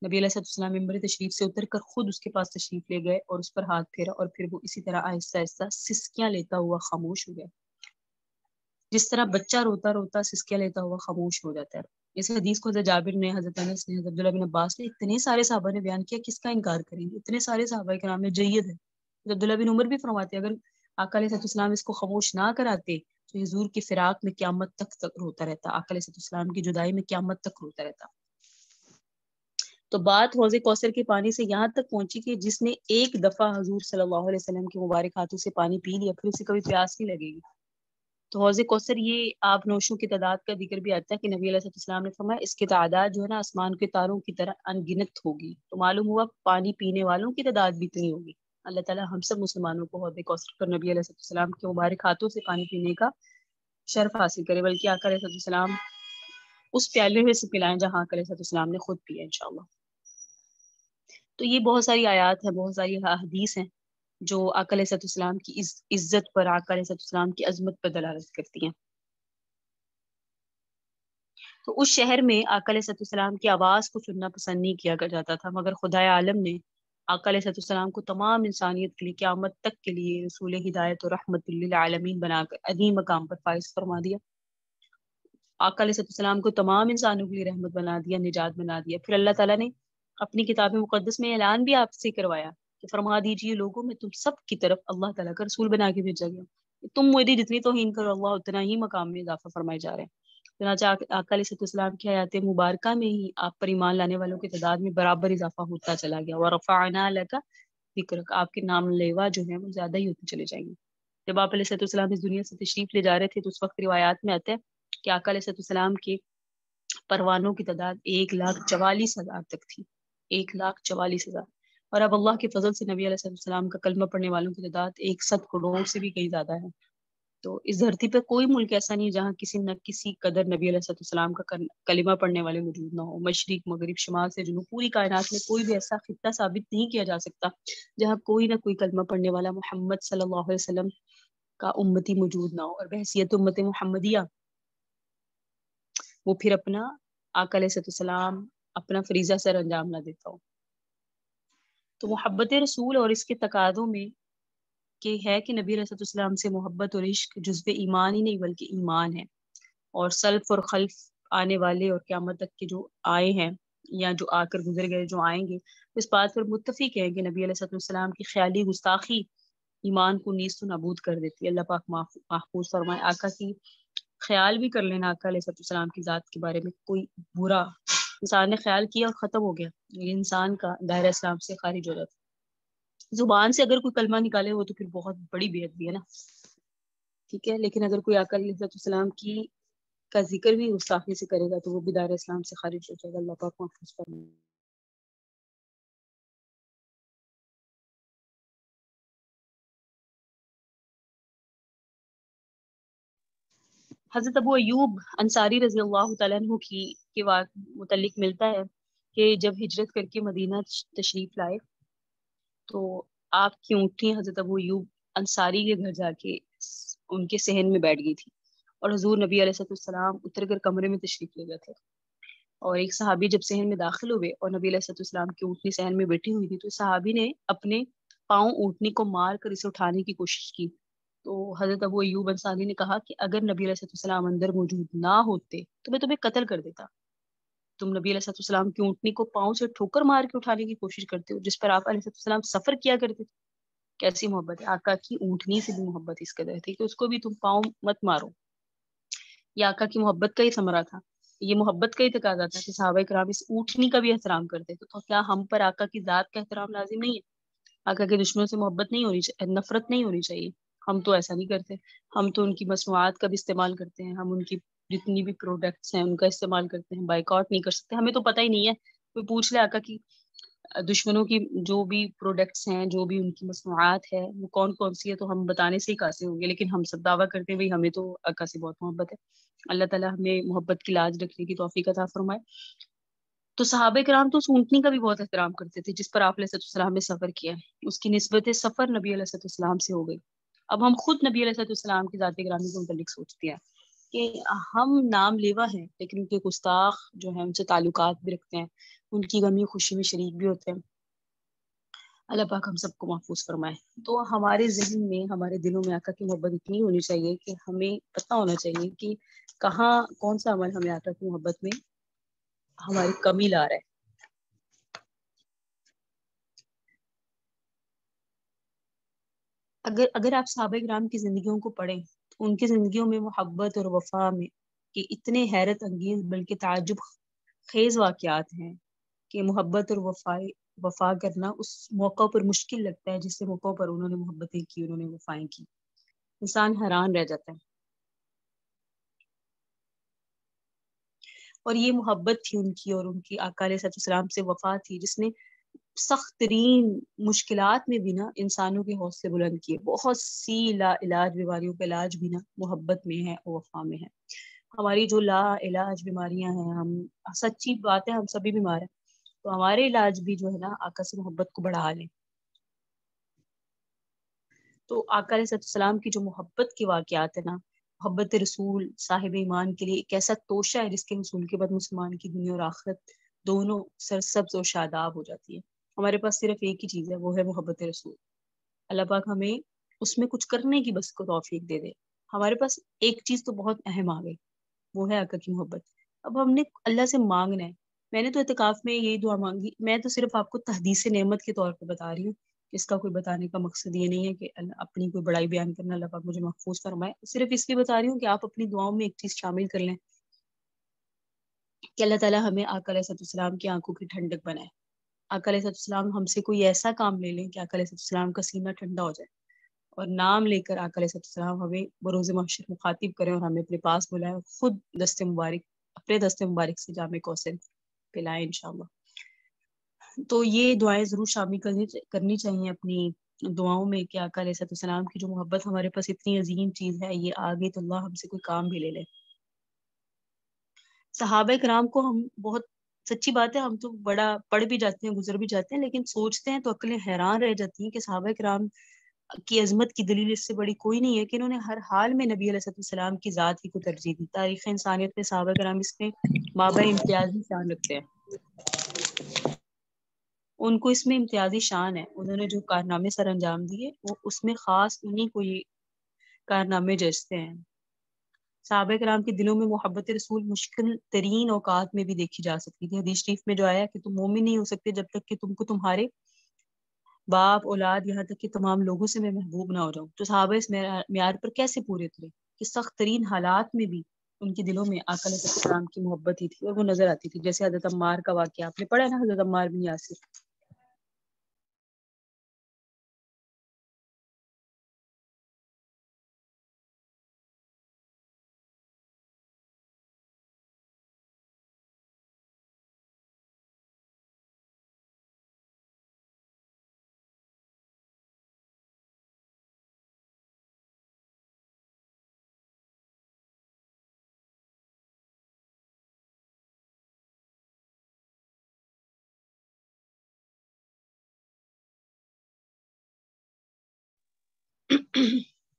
نبی علیہ السلام ممبر تشریف سے اتر کر خود اس کے پاس تشریف لے گئے اور اس پر ہاتھ پھیرا، اور پھر وہ اسی طرح آہستہ آہستہ سسکیاں لیتا ہوا خاموش ہو گیا، جس طرح بچہ روتا روتا سسکیاں لیتا ہوا خاموش ہو جاتا ہے۔ اس حدیث کو حضرت جابر نے، حضرت انس نے، حضرت عبداللہ بن عباس نے، اتنے سارے صحابہ نے بیان کیا، کس کا انکار کریں گے، اتنے سارے صحابہ کرام نے، جید ہے۔ حضرت عبداللہ بن عمر بھی فرماتے اگر آقا علیہ السلام اس کو خاموش نہ کراتے تو حضور کی فراق میں قیامت تک روتا رہتا، آقا علیہ السلام کی جدائی میں قیامت تک روتا رہتا۔ تو بات حوض کوثر کے پانی سے یہاں تک پہنچی کہ جس نے ایک دفعہ حضور صلی اللہ علیہ وسلم کے مبارک ہاتھوں سے پانی پی لیا پھر اسے کبھی پیاس نہیں لگے گی۔ تو حوض کوثر یہ آب نوشوں کی تعداد کا ذکر بھی آتا ہے کہ نبی علیہ السلام نے فرمایا اس کی تعداد جو ہے نا آسمان کے تاروں کی طرح انگنت ہوگی۔ تو معلوم ہوا پانی پینے والوں کی تعداد بھی اتنی ہوگی۔ اللہ تعالیٰ ہم سب مسلمانوں کو حوض کوثر پر نبی علیہ السلام کے مبارک ہاتھوں سے پانی پینے کا شرف حاصل کرے، بلکہ آقا علیہ السلام اس پیالے میں سے پلائیں جہاں آقا علیہ السلام نے خود پیا انشاءاللہ۔ تو یہ بہت ساری آیات ہیں، بہت ساری حدیث ہیں جو آقا علیہ السلام کی عزت پر، آقا علیہ السلام کی عظمت پر دلالت کرتی ہیں۔ تو اس شہر میں آقا علیہ السلام کی آواز کو سننا پسند نہیں کیا جاتا تھا، مگر خدائے عالم نے آقا علیہ السلام کو تمام انسانیت کے لیے قیامت تک کے لیے رسول ہدایت و رحمت للعالمین بنا کر عظیم مقام پر فائز فرما دیا۔ آقا علیہ السلام کو تمام انسانوں کے لیے رحمت بنا دیا، نجات بنا دیا۔ پھر اللہ تعالیٰ نے اپنی کتاب مقدس میں اعلان بھی آپ سے کروایا کہ فرما دیجئے لوگوں میں تم سب کی طرف اللہ تعالیٰ کا رسول بنا کے بھیجا گیا، تم میری جتنی توہین کرو اللہ اتنا ہی مقام میں اضافہ فرمائے جا رہے ہیں۔ چنانچہ آقا علیہ السلام کی حیات مبارکہ میں ہی آپ پر ایمان لانے والوں کی تعداد میں برابر اضافہ ہوتا چلا گیا، وَرَفَعْنَا لَكَ ذِكْرَكَ، آپ کے نام لیوا جو ہیں وہ زیادہ ہی ہوتے چلے جائیں گے۔ جب آپ علیہ السلام اس دنیا سے تشریف لے جا رہے تھے تو اس وقت روایات میں آتا ہے کہ آقا علیہ السلام کے پروانوں کی تعداد 1,44,000 تک تھی، 1,44,000۔ اور اب اللہ کے فضل سے نبی علیہ السلام کا کلمہ پڑھنے والوں کی تعداد 100 کروڑ سے بھی کہیں زیادہ ہے۔ تو اس دھرتی پہ کوئی ملک ایسا نہیں جہاں کسی نہ کسی قدر نبی علیہ السلام کا کلمہ پڑھنے والے موجود نہ ہو۔ مشرق مغرب شمال سے جنوب پوری کائنات میں کوئی بھی ایسا خطہ ثابت نہیں کیا جا سکتا جہاں کوئی نہ کوئی کلمہ پڑھنے والا محمد صلی اللہ علیہ وسلم کا امتی موجود نہ ہو، اور بحیثیت امت محمدیہ وہ پھر اپنا آقا علیہ السلام اپنا فریضہ سر انجام نہ دیتا ہو۔ تو محبت رسول اور اس کے تقاضوں میں کہ ہے کہ نبی علیہ السلام سے محبت اور عشق جزو ایمان ہی نہیں بلکہ ایمان ہے، اور سلف اور خلف آنے والے اور قیامت تک کے جو آئے ہیں یا جو آ کر گزر گئے جو آئیں گے اس بات پر متفق ہے کہ نبی علیہ السلام کی خیالی گستاخی ایمان کو نیست و نابود کر دیتی ہے۔ اللہ پاک محفوظ فرمائے۔ آقا کی خیال بھی کر لینا آقا علیہ السلام کی ذات کے بارے میں کوئی برا انسان نے خیال کیا اور ختم ہو گیا، یہ انسان کا دائرہ اسلام سے خارج ہو جاتا ہے۔ زبان سے اگر کوئی کلمہ نکالے وہ تو پھر بہت بڑی بے ادبی ہے نا، ٹھیک ہے، لیکن اگر کوئی آقا علیہ السلام کی کا ذکر بھی گستاخی سے کرے گا تو وہ بھی دائرہ اسلام سے خارج ہو جائے گا۔ اللہ پاک محفوظ فرمائے۔ حضرت ابو ایوب انصاری رضی اللہ تعالیٰ عنہ کی کے متعلق ملتا ہے کہ جب ہجرت کر کے مدینہ تشریف لائے تو آپ کی اونٹنی حضرت ابو ایوب انصاری کے گھر جا کے ان کے صحن میں بیٹھ گئی تھی، اور حضور نبی علیہ السلام اتر کر کمرے میں تشریف لے گئے تھے، اور ایک صحابی جب صحن میں داخل ہوئے اور نبی علیہ السلام کی اونٹنی صحن میں بیٹھی ہوئی تھی تو صحابی نے اپنے پاؤں اونٹنی کو مار کر اسے اٹھانے کی کوشش کی، تو حضرت ابو ایوب انصاری نے کہا کہ اگر نبی علیہ السلام اندر موجود نہ ہوتے تو میں تمہیں قتل کر دیتا۔ تم نبی علیہ السلام کی اونٹنی کو پاؤں سے ٹھوکر مار کے اٹھانے کی کوشش کرتے ہو جس پر آپ علیہ السلام سفر کیا کرتے تھے۔ کیسی محبت ہے! آقا کی اونٹنی سے بھی محبت اس قدر تھی کہ اس کو بھی تم پاؤں مت مارو۔ یہ آقا کی محبت کا ہی ثمرہ تھا، یہ محبت کا ہی تقاضا تھا کہ صحابہ کرام اس اونٹنی کا بھی احترام کرتے تھے۔ تو کیا ہم پر آقا کی ذات کا احترام لازم نہیں ہے؟ آقا کے دشمنوں سے محبت نہیں ہونی چاہیے، نفرت نہیں ہونی چاہیے؟ ہم تو ایسا نہیں کرتے، ہم تو ان کی مصنوعات کا بھی استعمال کرتے ہیں، ہم ان کی جتنی بھی پروڈکٹس ہیں ان کا استعمال کرتے ہیں، بائیکاٹ نہیں کر سکتے۔ ہمیں تو پتہ ہی نہیں ہے، کوئی پوچھ لے آقا کی دشمنوں کی جو بھی پروڈکٹس ہیں جو بھی ان کی مصنوعات ہے وہ کون کون سی ہے تو ہم بتانے سے ہی قاصر ہوں گے، لیکن ہم سب دعویٰ کرتے ہیں بھائی ہمیں تو آقا سے بہت محبت ہے۔ اللہ تعالیٰ ہمیں محبت کی لاج رکھنے کی توفیق عطا فرمائے۔ تو صحابہ کرام تو اس اونٹنی کا بھی بہت احترام کرتے تھے جس پر آپ علیہ السلام نے سفر کیا، اس کی نسبت سفر نبی علیہ السلام سے ہو گئی۔ اب ہم خود نبی علیہ السلام کی ذات گرامی کے متعلق سوچتے ہیں کہ ہم نام لیوا ہیں لیکن ان کے گستاخ جو ہیں ان سے تعلقات بھی رکھتے ہیں، ان کی غمی خوشی میں شریک بھی ہوتے ہیں۔ اللہ پاک ہم سب کو محفوظ فرمائے۔ تو ہمارے ذہن میں ہمارے دلوں میں آقا کی محبت اتنی ہونی چاہیے کہ ہمیں پتہ ہونا چاہیے کہ کہاں کون سا عمل ہمیں آقا کی محبت میں ہماری کمی لا رہا ہے۔ اگر آپ صحابہ کرام کی زندگیوں کو پڑھیں تو ان کی زندگیوں میں محبت اور وفا میں کہ اتنے حیرت انگیز بلکہ تعجب خیز واقعات ہیں کہ محبت اور وفا کرنا اس موقع پر مشکل لگتا ہے جس سے موقع پر انہوں نے محبتیں کی، انہوں نے وفائیں کی، انسان حیران رہ جاتا ہے۔ اور یہ محبت تھی ان کی، اور ان کی آقا علیہ السلام سے وفا تھی جس نے سخت ترین مشکلات میں بھی نا انسانوں کے حوصلے بلند کیے۔ بہت سی لا علاج بیماریوں کا علاج بھی نا محبت میں ہے اور وفا میں ہے۔ ہماری جو لا علاج بیماریاں ہیں، ہم سچی بات ہے ہم سبھی بیمار ہیں، تو ہمارے علاج بھی جو ہے نا آقا سے محبت کو بڑھا لیں. تو آقا علیہ السلام کی جو محبت کے واقعات ہیں نا، محبت رسول صاحب ایمان کے لیے ایک ایسا توشہ ہے جس کے حصول کے بعد مسلمان کی دنیا اور آخرت دونوں سرسبز و شاداب ہو جاتی ہے. ہمارے پاس صرف ایک ہی چیز ہے، وہ ہے محبت رسول. اللہ پاک ہمیں اس میں کچھ کرنے کی بس کو توفیق دے دے. ہمارے پاس ایک چیز تو بہت اہم آ گئی، وہ ہے آقا کی محبت. اب ہم نے اللہ سے مانگنا ہے. میں نے تو اعتکاف میں یہی دعا مانگی. میں تو صرف آپ کو تحدیث نعمت کے طور پہ بتا رہی ہوں، اس کا کوئی بتانے کا مقصد یہ نہیں ہے کہ اپنی کوئی بڑائی بیان کرنا. اللہ پاک مجھے محفوظ فرمائے. صرف اس لیے بتا رہی ہوں کہ آپ اپنی دعاؤں میں ایک چیز شامل کر لیں کہ اللہ تعالیٰ ہمیں آقا علیہ السلام کی آنکھوں کی ٹھنڈک بنائے. آقا علیہ السلام ہم سے کوئی ایسا کام لے لیں کہ آقا علیہ السلام کا سینہ ٹھنڈا ہو جائے، اور نام لے کر آقا علیہ السلام ہمیں بروز محشر مخاطب کریں اور ہمیں اپنے پاس بلائیں اور خود اپنے دست مبارک سے جامع کوثر پلائیں انشاءاللہ. تو یہ دعائیں ضرور شامل کرنی چاہیے اپنی دعاؤں میں کہ آقا علیہ السلام کی جو محبت ہمارے پاس اتنی عظیم چیز ہے، یہ آگے تو اللہ ہم سے کوئی کام بھی لے لے. صحابہ کرام کو ہم بہت سچی بات ہے ہم تو بڑا پڑھ بھی جاتے ہیں، گزر بھی جاتے ہیں، لیکن سوچتے ہیں تو عقلیں حیران رہ جاتی ہیں کہ صحابہ کرام کی عظمت کی دلیل اس سے بڑی کوئی نہیں ہے کہ انہوں نے ہر حال میں نبی علیہ السلام کی ذات ہی کو ترجیح دی. تاریخ انسانیت میں صحابہ کرام اس میں مابع امتیازی شان رکھتے ہیں. ان کو اس میں امتیازی شان ہے. انہوں نے جو کارنامے سر انجام دیے وہ اس میں خاص انہیں کو یہ کارنامے جچتے ہیں. صحابہ کرام کے دلوں میں محبت رسول مشکل ترین اوقات میں بھی دیکھی جا سکتی تھی. حدیث شریف میں جو آیا کہ تم مومن نہیں ہو سکتے جب تک کہ تم کو تمہارے باپ اولاد یہاں تک کہ تمام لوگوں سے میں محبوب نہ ہو جاؤں. تو صحابہ اس معیار پر کیسے پورے اترے کہ سخت ترین حالات میں بھی ان کے دلوں میں آقا علیہ السلام کی محبت ہی تھی اور وہ نظر آتی تھی. جیسے حضرت عمار کا واقعہ آپ نے پڑھا ہے نا، حضرت عمار بن یاسر.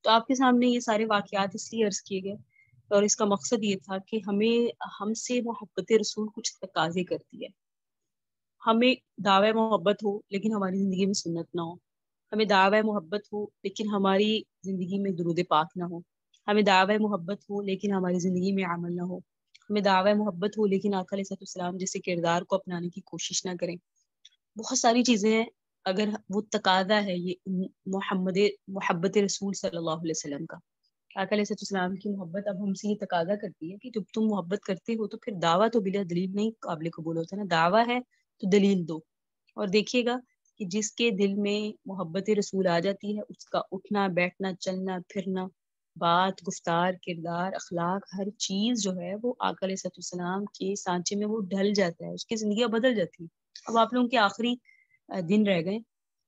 تو آپ کے سامنے یہ سارے واقعات اس لیے عرض کیے گئے اور اس کا مقصد یہ تھا کہ ہم سے محبت رسول کچھ تقاضے کرتی ہے. ہمیں دعوی محبت ہو لیکن ہماری زندگی میں سنت نہ ہو. ہمیں دعوی محبت ہو لیکن ہماری زندگی میں درود پاک نہ ہو. ہمیں دعوی محبت ہو لیکن ہماری زندگی میں عمل نہ ہو. ہمیں دعوی محبت ہو لیکن آقا علیہ السلام جیسے کردار کو اپنانے کی کوشش نہ کریں. بہت ساری چیزیں ہیں. اگر وہ تقاضا ہے یہ محبت رسول صلی اللہ علیہ وسلم کا، آقا علیہ السلام کی محبت اب ہم سے یہ تقاضا کرتی ہے کہ جب تم محبت کرتے ہو تو پھر دعویٰ تو بلا دلیل نہیں قابل قبول ہوتا نا. دعویٰ ہے تو دلیل دو. اور دیکھیے گا کہ جس کے دل میں محبت رسول آ جاتی ہے اس کا اٹھنا بیٹھنا چلنا پھرنا، بات گفتار کردار اخلاق ہر چیز جو ہے وہ آقا علیہ السلام کے سانچے میں وہ ڈھل جاتا ہے. اس کی زندگیاں بدل جاتی ہیں. اب آپ لوگوں کے آخری دن رہ گئے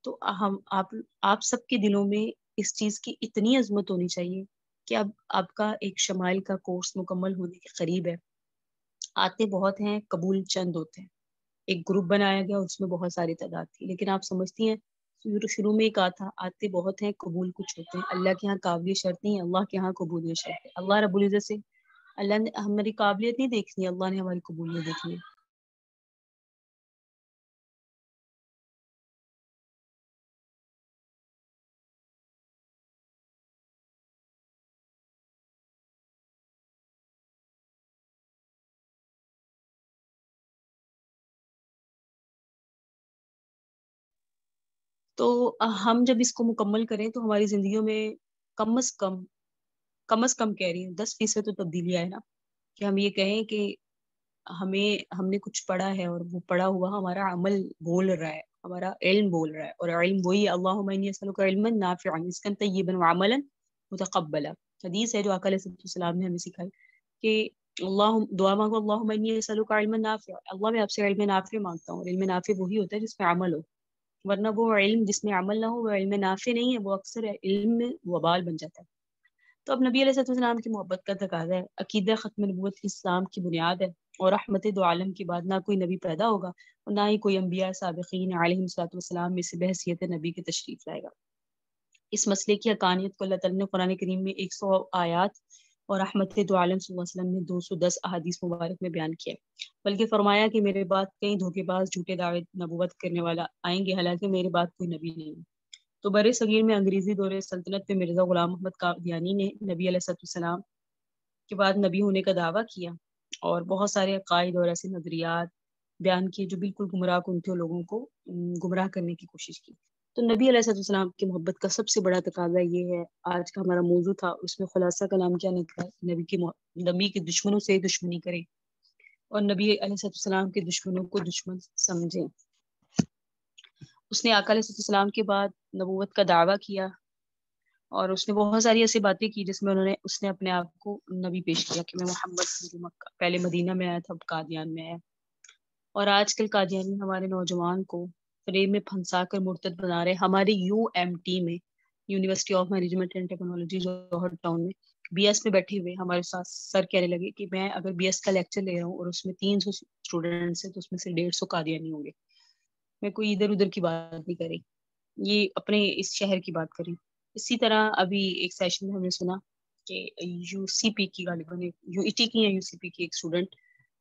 تو آپ سب کے دلوں میں اس چیز کی اتنی عظمت ہونی چاہیے کہ اب آپ کا ایک شمائل کا کورس مکمل ہونے کے قریب ہے. آتے بہت ہیں، قبول چند ہوتے ہیں. ایک گروپ بنایا گیا اس میں بہت ساری تعداد تھی، لیکن آپ سمجھتی ہیں شروع میں ایک آتا آتے بہت ہیں قبول کچھ ہوتے ہیں. اللہ کے ہاں قابل شرط نہیں ہے، اللہ کے ہاں قبول شرط ہے. اللہ رب العزت سے اللہ نے ہماری قابلیت نہیں دیکھنی، اللہ نے ہماری قبولیت دیکھنی ہے. تو ہم جب اس کو مکمل کریں تو ہماری زندگیوں میں کم از کم کہہ رہی ہوں 10% تو تبدیلی آئے نا. کہ ہم یہ کہیں کہ ہم نے کچھ پڑھا ہے اور وہ پڑھا ہوا ہمارا عمل بول رہا ہے، ہمارا علم بول رہا ہے. اور علم وہی اللہم انی اسألک علما نافعا رزقا طیبا وعملا متقبلا. حدیث ہے جو آقا علیہ السلام نے ہمیں سکھائی کہ دعا مانگو اللہم انی اسألک علما نافعا، اللہ میں آپ سے علم نافع مانگتا ہوں. علم نافع وہی ہوتا ہے جس میں عمل ہو، ورنہ وہ علم جس میں عمل نہ ہو وہ علم نافع نہیں ہے، وہ اکثر علم میں وبال بن جاتا ہے. تو اب نبی علیہ السلام کی محبت کا تقاضا ہے، عقیدہ ختم نبوت اسلام کی بنیاد ہے، اور رحمت دو عالم کے بعد نہ کوئی نبی پیدا ہوگا اور نہ ہی کوئی انبیاء سابقین علیہم الصلوۃ والسلام میں سے بحیثیت نبی کی تشریف لائے گا۔ اس مسئلے کی حقانیت کو اللہ تعالیٰ نے قرآن کریم میں 100 آیات اور رحمت دو عالم صلی اللہ علیہ وسلم نے 210 احادیث مبارک میں بیان کیا، بلکہ فرمایا کہ میرے بعد کئی دھوکے باز جھوٹے دعوے نبوت کرنے والا آئیں گے، حالانکہ میرے بعد کوئی نبی نہیں ہے۔ تو بر صغیر میں انگریزی دور سلطنت میں مرزا غلام محمد قادیانی نے نبی علیہ السلام کے بعد نبی ہونے کا دعویٰ کیا اور بہت سارے عقائد اور ایسے نظریات بیان کیے جو بالکل گمراہ کن تھے، لوگوں کو گمراہ کرنے کی کوشش کی۔ تو نبی علیہ السلام کی محبت کا سب سے بڑا تقاضا یہ ہے، آج کا ہمارا موضوع تھا، اس میں خلاصہ کلام کیا نکلا، نبی کے دشمنوں سے دشمنی کریں اور نبی علیہ السلام کے دشمنوں کو دشمن سمجھیں۔ اس نے آقا علیہ السلام کے بعد نبوت کا دعویٰ کیا اور اس نے بہت ساری ایسی باتیں کی جس میں اس نے اپنے آپ کو نبی پیش کیا کہ میں محمد مکہ، پہلے مدینہ میں آیا تھا، اب قادیان میں آیا۔ اور آج کل قادیانی ہمارے نوجوان کو فریب میں پھنسا کر مرتد بنا رہے۔ ہمارے UMT میں، university of management and technology Johar town میں BS میں بیٹھے ہوئے ہمارے ساتھ سر کہنے لگے کہ میں اگر BS کا لیکچر لے رہا ہوں اور اس میں 300 اسٹوڈنٹس ہیں تو اس میں سے 150 قادیانی ہوں گے۔ میں کوئی ادھر ادھر کی بات نہیں کر رہی، یہ اپنے اس شہر کی بات کری۔ اسی طرح ابھی ایک سیشن میں ہم نے سنا کہ UCP کی غالباً UET کی یا UCP کی ایک اسٹوڈنٹ،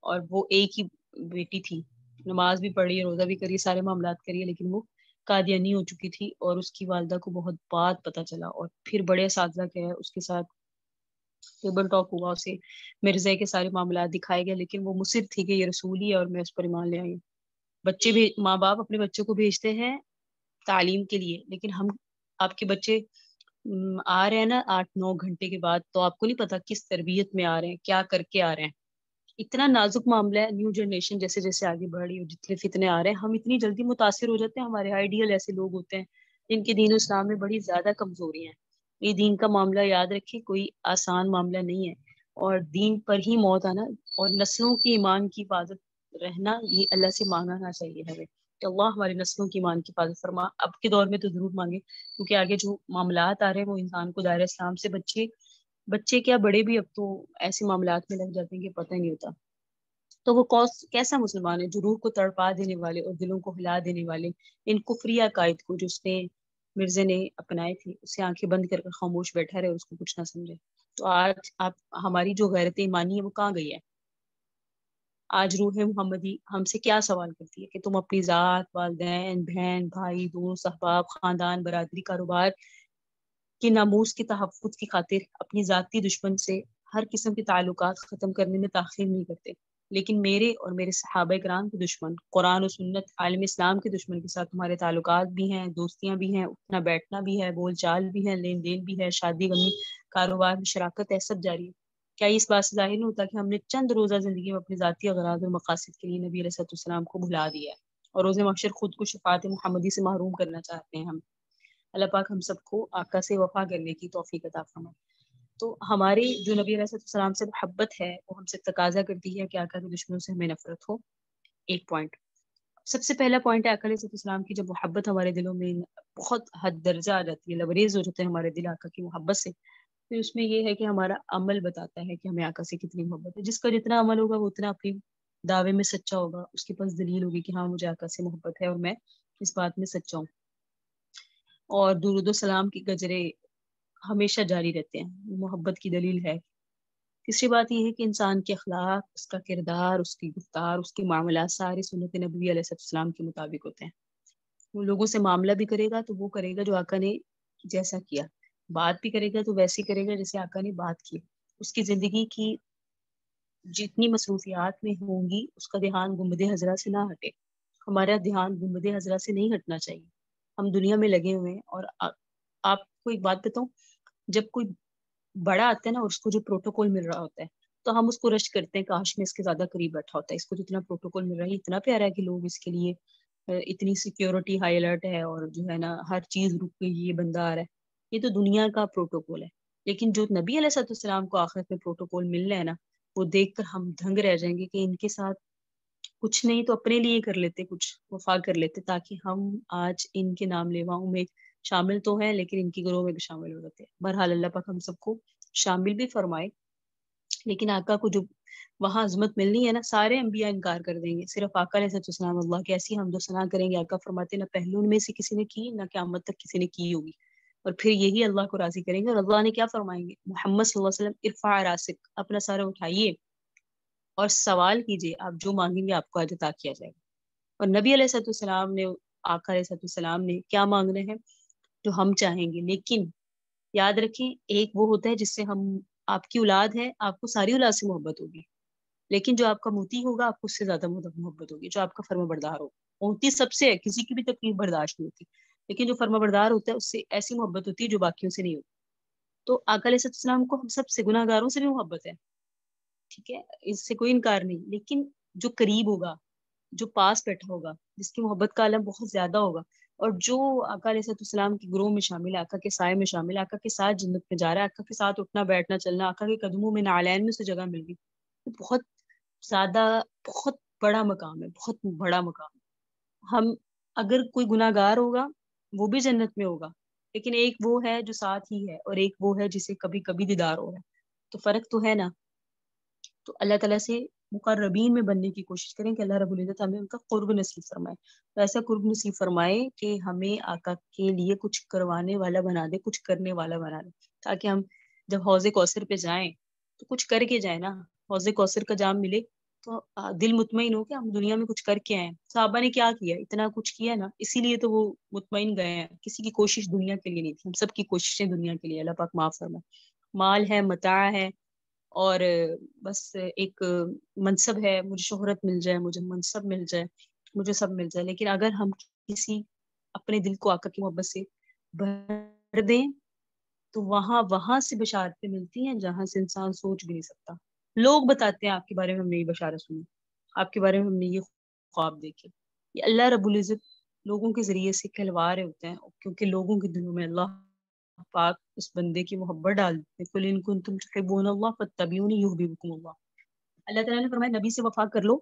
اور وہ ایک ہی بیٹی تھی، نماز بھی پڑھی، روزہ بھی کری، سارے معاملات کریے، لیکن وہ قادیانی ہو چکی تھی اور اس کی والدہ کو بہت بات پتہ چلا، اور پھر بڑے اساتذہ کے اس کے ساتھ ٹیبل ٹاک ہوا، اسے مرزا کے سارے معاملات دکھائے گئے، لیکن وہ مصر تھی کہ یہ رسول ہی ہے اور میں اس پر ایمان لے آئی ہوں۔ بچے بھی، ماں باپ اپنے بچوں کو بھیجتے ہیں تعلیم کے لیے، لیکن ہم، آپ کے بچے آ رہے ہیں نا 8-9 گھنٹے کے بعد، تو آپ کو نہیں پتا کس تربیت میں آ رہے ہیں، کیا کر کے آ رہے ہیں۔ اتنا نازک معاملہ ہے، نیو جنریشن جیسے جیسے آگے بڑھ رہی ہے، جتنے فتنے آ رہے ہیں، ہم اتنی جلدی متاثر ہو جاتے ہیں۔ ہمارے آئیڈیل ایسے لوگ ہوتے ہیں جن کے دین و اسلام میں بڑی زیادہ کمزوری ہیں۔ یہ دین کا معاملہ یاد رکھیں، کوئی آسان معاملہ نہیں ہے، اور دین پر ہی موت آنا اور نسلوں کی ایمان کی حفاظت رہنا، یہ اللہ سے مانگنا چاہیے ہمیں کہ اللہ ہماری نسلوں کی ایمان کی حفاظت فرما۔ اب کے دور میں تو ضرور مانگے، کیونکہ آگے جو معاملات آ رہے ہیں وہ انسان کو دائرہ اسلام سے بچے کیا بڑے بھی اب تو ایسے معاملات میں لگ جاتے ہیں کہ پتہ ہی نہیں ہوتا۔ تو وہ کیسا مسلمان ہے جو روح کو تڑپا دینے والے اور دلوں کو ہلا دینے والے ان کفری عقائد کو جو اس نے مرزا نے اپنائے تھے، اسے آنکھیں بند کر خاموش بیٹھا رہے اور اس کو کچھ نہ سمجھے۔ تو آج ہماری جو غیرت ایمانی ہے وہ کہاں گئی ہے؟ آج روح محمدی ہم سے کیا سوال کرتی ہے کہ تم اپنی ذات، والدین، بہن، بھائی، دوست، احباب، خاندان، برادری، کاروبار کے ناموس کے تحفظ کی خاطر اپنی ذاتی دشمن سے ہر قسم کے تعلقات ختم کرنے میں تاخیر نہیں کرتے، لیکن میرے اور میرے صحابہ کرام کے دشمن، قرآن و سنت، عالم اسلام کے دشمن کے ساتھ تمہارے تعلقات بھی ہیں، دوستیاں بھی ہیں، اٹھنا بیٹھنا بھی ہے، بول چال بھی ہے، لین دین بھی ہے، شادی غمی، کاروبار میں شراکت ہے، سب جاری ہے۔ کیا اس بات سے ظاہر نہیں ہوتا کہ ہم نے چند روزہ زندگی میں اپنے ذاتی اغراض اور مقاصد کے لیے نبی علیہ السلام کو بھلا دیا ہے، اور روز محشر خود کو شفاعت محمدی سے محروم کرنا چاہتے ہیں ہم۔ اللہ پاک ہم سب کو آقا سے وفا کرنے کی توفیق عطا فرمائے۔ تو ہماری جو نبی علیہ السلام سے محبت ہے وہ ہم سے تقاضا کرتی ہے کہ آقا کے دشمنوں سے ہمیں نفرت ہو۔ ایک پوائنٹ، سب سے پہلا پوائنٹ ہے آقا علیہ السلام کی جب محبت ہمارے دلوں میں بہت حد درجہ آ جاتی ہے، لبریز ہو جاتے ہیں ہمارے دل آقا کی محبت سے، پھر اس میں یہ ہے کہ ہمارا عمل بتاتا ہے کہ ہمیں آقا سے کتنی محبت ہے۔ جس کا جتنا عمل ہوگا وہ اتنا اپنی دعوے میں سچا ہوگا، اس کے پاس دلیل ہوگی کہ ہاں مجھے آقا سے محبت ہے اور میں اس بات میں سچا ہوں۔ اور درود و سلام کی گجرے ہمیشہ جاری رہتے ہیں، محبت کی دلیل ہے۔ تیسری بات یہ ہے کہ انسان کے اخلاق، اس کا کردار، اس کی گفتار، اس کے معاملات سارے سنت نبی علیہ السلام کے مطابق ہوتے ہیں۔ وہ لوگوں سے معاملہ بھی کرے گا تو وہ کرے گا جو آقا نے جیسا کیا، بات بھی کرے گا تو ویسی کرے گا جیسے آقا نے بات کی۔ اس کی زندگی کی جتنی مصروفیات میں ہوں گی اس کا دھیان گنبد حضرا سے نہ ہٹے۔ ہمارا دھیان گنبد حضرا سے نہیں ہٹنا چاہیے۔ ہم دنیا میں لگے ہوئے ہیں، اور آپ کو ایک بات بتاؤں، جب کوئی بڑا آتا ہے نا اور اس کو جو پروٹوکول مل رہا ہوتا ہے تو ہم اس کو رش کرتے ہیں، کاش میں اس کے زیادہ قریب بیٹھا ہوتا ہے، اس کو جتنا پروٹوکول مل رہا ہے اتنا پیارا ہے کہ لوگ اس کے لیے اتنی سیکیورٹی ہائی الرٹ ہے، اور جو ہے نا ہر چیز رک گئی، یہ بندہ آ رہا ہے۔ یہ تو دنیا کا پروٹوکول ہے، لیکن جو نبی علیہ السلام کو آخرت میں پروٹوکول مل رہا ہے نا، وہ دیکھ کر ہم دھنگ رہ جائیں گے کہ ان کے ساتھ کچھ نہیں تو اپنے لیے کر لیتے، کچھ وفا کر لیتے، تاکہ ہم آج ان کے نام لیواؤں میں شامل تو ہیں لیکن ان کی گروہ میں بھی شامل ہو جاتے ہیں۔ بہرحال اللہ پاک ہم سب کو شامل بھی فرمائے، لیکن آقا کو جو وہاں عظمت ملنی ہے نا، سارے انبیاء انکار کر دیں گے، صرف آقا علیہ السلام اللہ کی ایسی حمد و ثنا کریں گے۔ آقا فرماتے نہ پہلو میں سے کسی نے کی، نہ قیامت تک کسی نے کی ہوگی، اور پھر یہی اللہ کو راضی کریں گے۔ اور اللہ نے کیا فرمائیں گے؟ محمد صلی اللہ علیہ وسلم ارفع راسک، اپنا سر اٹھائیے اور سوال کیجیے، آپ جو مانگیں گے آپ کو آج عطا کیا جائے گا۔ اور نبی علیہ السلام نے، آقا علیہ السلام نے کیا مانگنے ہیں؟ جو ہم چاہیں گے، لیکن یاد رکھیں ایک وہ ہوتا ہے جس سے ہم، آپ کی اولاد ہے، آپ کو ساری اولاد سے محبت ہوگی، لیکن جو آپ کا موتی ہوگا آپ کو اس سے زیادہ محبت ہوگی، جو آپ کا فرما بردار ہوگا۔ موتی سب سے ہے، کسی کی بھی تکلیف برداشت نہیں ہوتی، لیکن جو فرما بردار ہوتا ہے اس سے ایسی محبت ہوتی ہے جو باقیوں سے نہیں ہوتی۔ تو آقا علیہ السلام کو ہم سب سے، گناہ گاروں سے بھی محبت ہے، ٹھیک ہے، اس سے کوئی انکار نہیں، لیکن جو قریب ہوگا، جو پاس بیٹھا ہوگا، جس کی محبت کا عالم بہت زیادہ ہوگا، اور جو آقا علیہ السلام کے گروہ میں شامل ہے، آقا کے سائے میں شامل ہے، آقا کے ساتھ جنت میں جا رہا ہے، آقا کے ساتھ اٹھنا بیٹھنا چلنا، آقا کے قدموں میں نعلین میں سے جگہ مل گئی، تو بہت زیادہ، بہت بڑا مقام ہے، بہت بڑا مقام ہے۔ ہم، اگر کوئی گناہ گار ہوگا وہ بھی جنت میں ہوگا، لیکن ایک وہ ہے جو ساتھ ہی ہے، اور ایک وہ ہے جسے کبھی کبھی دیدار ہو رہا ہے، تو فرق تو ہے نا۔ تو اللہ تعالیٰ سے مقربین میں بننے کی کوشش کریں کہ اللہ رب العزت ہمیں ان کا قرب نصیب فرمائے، تو ایسا قرب نصیب فرمائے کہ ہمیں آقا کے لیے کچھ کروانے والا بنا دے، کچھ کرنے والا بنا دے، تاکہ ہم جب حوض کوثر پہ جائیں تو کچھ کر کے جائیں نا، حوض کوثر کا جام ملے تو دل مطمئن ہو کہ ہم دنیا میں کچھ کر کے آئے ہیں۔ صحابہ نے کیا کیا؟ اتنا کچھ کیا نا، اسی لیے تو وہ مطمئن گئے ہیں، کسی کی کوشش دنیا کے لیے نہیں تھی، ہم سب کی کوششیں دنیا کے لیے، اللہ پاک معاف فرمائے۔ مال ہے، متاع ہے، اور بس ایک منصب ہے، مجھے شہرت مل جائے، مجھے منصب مل جائے، مجھے سب مل جائے، لیکن اگر ہم کسی اپنے دل کو آقا کی محبت سے بھر دیں تو وہاں سے بشارتیں ملتی ہیں جہاں سے انسان سوچ بھی نہیں سکتا۔ لوگ بتاتے ہیں آپ کے بارے میں ہم نے یہ بشارت سنی، آپ کے بارے میں ہم نے یہ خواب دیکھے، یہ اللہ رب العزت لوگوں کے ذریعے سے کھلوا رہے ہوتے ہیں، کیونکہ لوگوں کے دلوں میں اللہ پاک اس بندے کی محبت ڈال دیتے ہیں۔ قُلْ إِن كُنتُمْ تُحِبُّونَ اللَّهَ فَاتَّبِعُونِي يُحْبِبْكُمُ اللَّهُ۔ اللہ تعالیٰ نے فرمایا نبی سے وفا کر لو،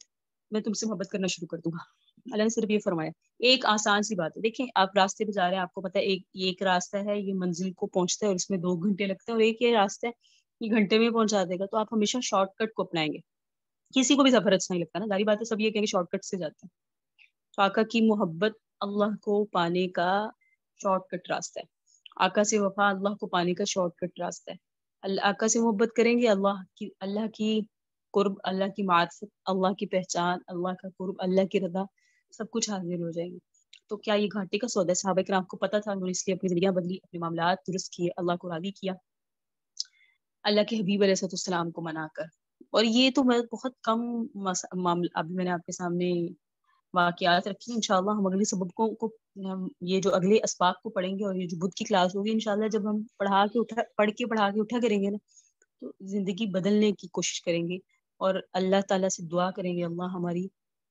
میں تم سے محبت کرنا شروع کر دوں گا۔ اللہ نے صرف یہ فرمایا، ایک آسان سی بات ہے، دیکھیں آپ راستے پہ جا رہے ہیں، آپ کو پتا ہے ایک راستہ ہے یہ منزل کو پہنچتا ہے اور اس میں 2 گھنٹے لگتے ہیں، اور ایک یہ راستہ ہے یہ گھنٹے میں پہنچا دے گا، تو آپ ہمیشہ شارٹ کٹ کو اپنائیں گے۔ کسی کو بھی سفر اچھا نہیں لگتا نا، ظاہری بات ہے، سب یہ کہیں گے شارٹ کٹ سے جاتے ہیں۔ تو آقا کی محبت اللہ کو پانے کا شارٹ کٹ راستہ ہے، آقا سے وفا اللہ کو پانے کا شارٹ کٹ راستہ ہے۔ آقا سے محبت کریں گے، اللہ کی قرب، اللہ کی معرفت، اللہ کی پہچان، اللہ کا قرب، اللہ کی رضا، سب کچھ حاضر ہو جائیں گے۔ تو کیا یہ گھاٹے کا سودا ہے؟ صحابہ کرام کو پتا تھا، انہوں نے اس لیے اپنی زندگیاں بدلی، اپنے معاملات درست کیے، اللہ کو راضی کیا، اللہ کے حبیب علیہ السلام کو منا کر۔ اور یہ تو میں بہت کم معاملہ ابھی میں نے آپ کے سامنے واقعات رکھی، انشاءاللہ ہم اگلے سبب کو یہ جو اگلے اسباق کو پڑھیں گے، اور یہ جو بدھ کی کلاس ہوگی انشاءاللہ جب ہم پڑھ کے پڑھا کے اٹھا کریں گے نا، تو زندگی بدلنے کی کوشش کریں گے، اور اللہ تعالیٰ سے دعا کریں گے اللہ ہماری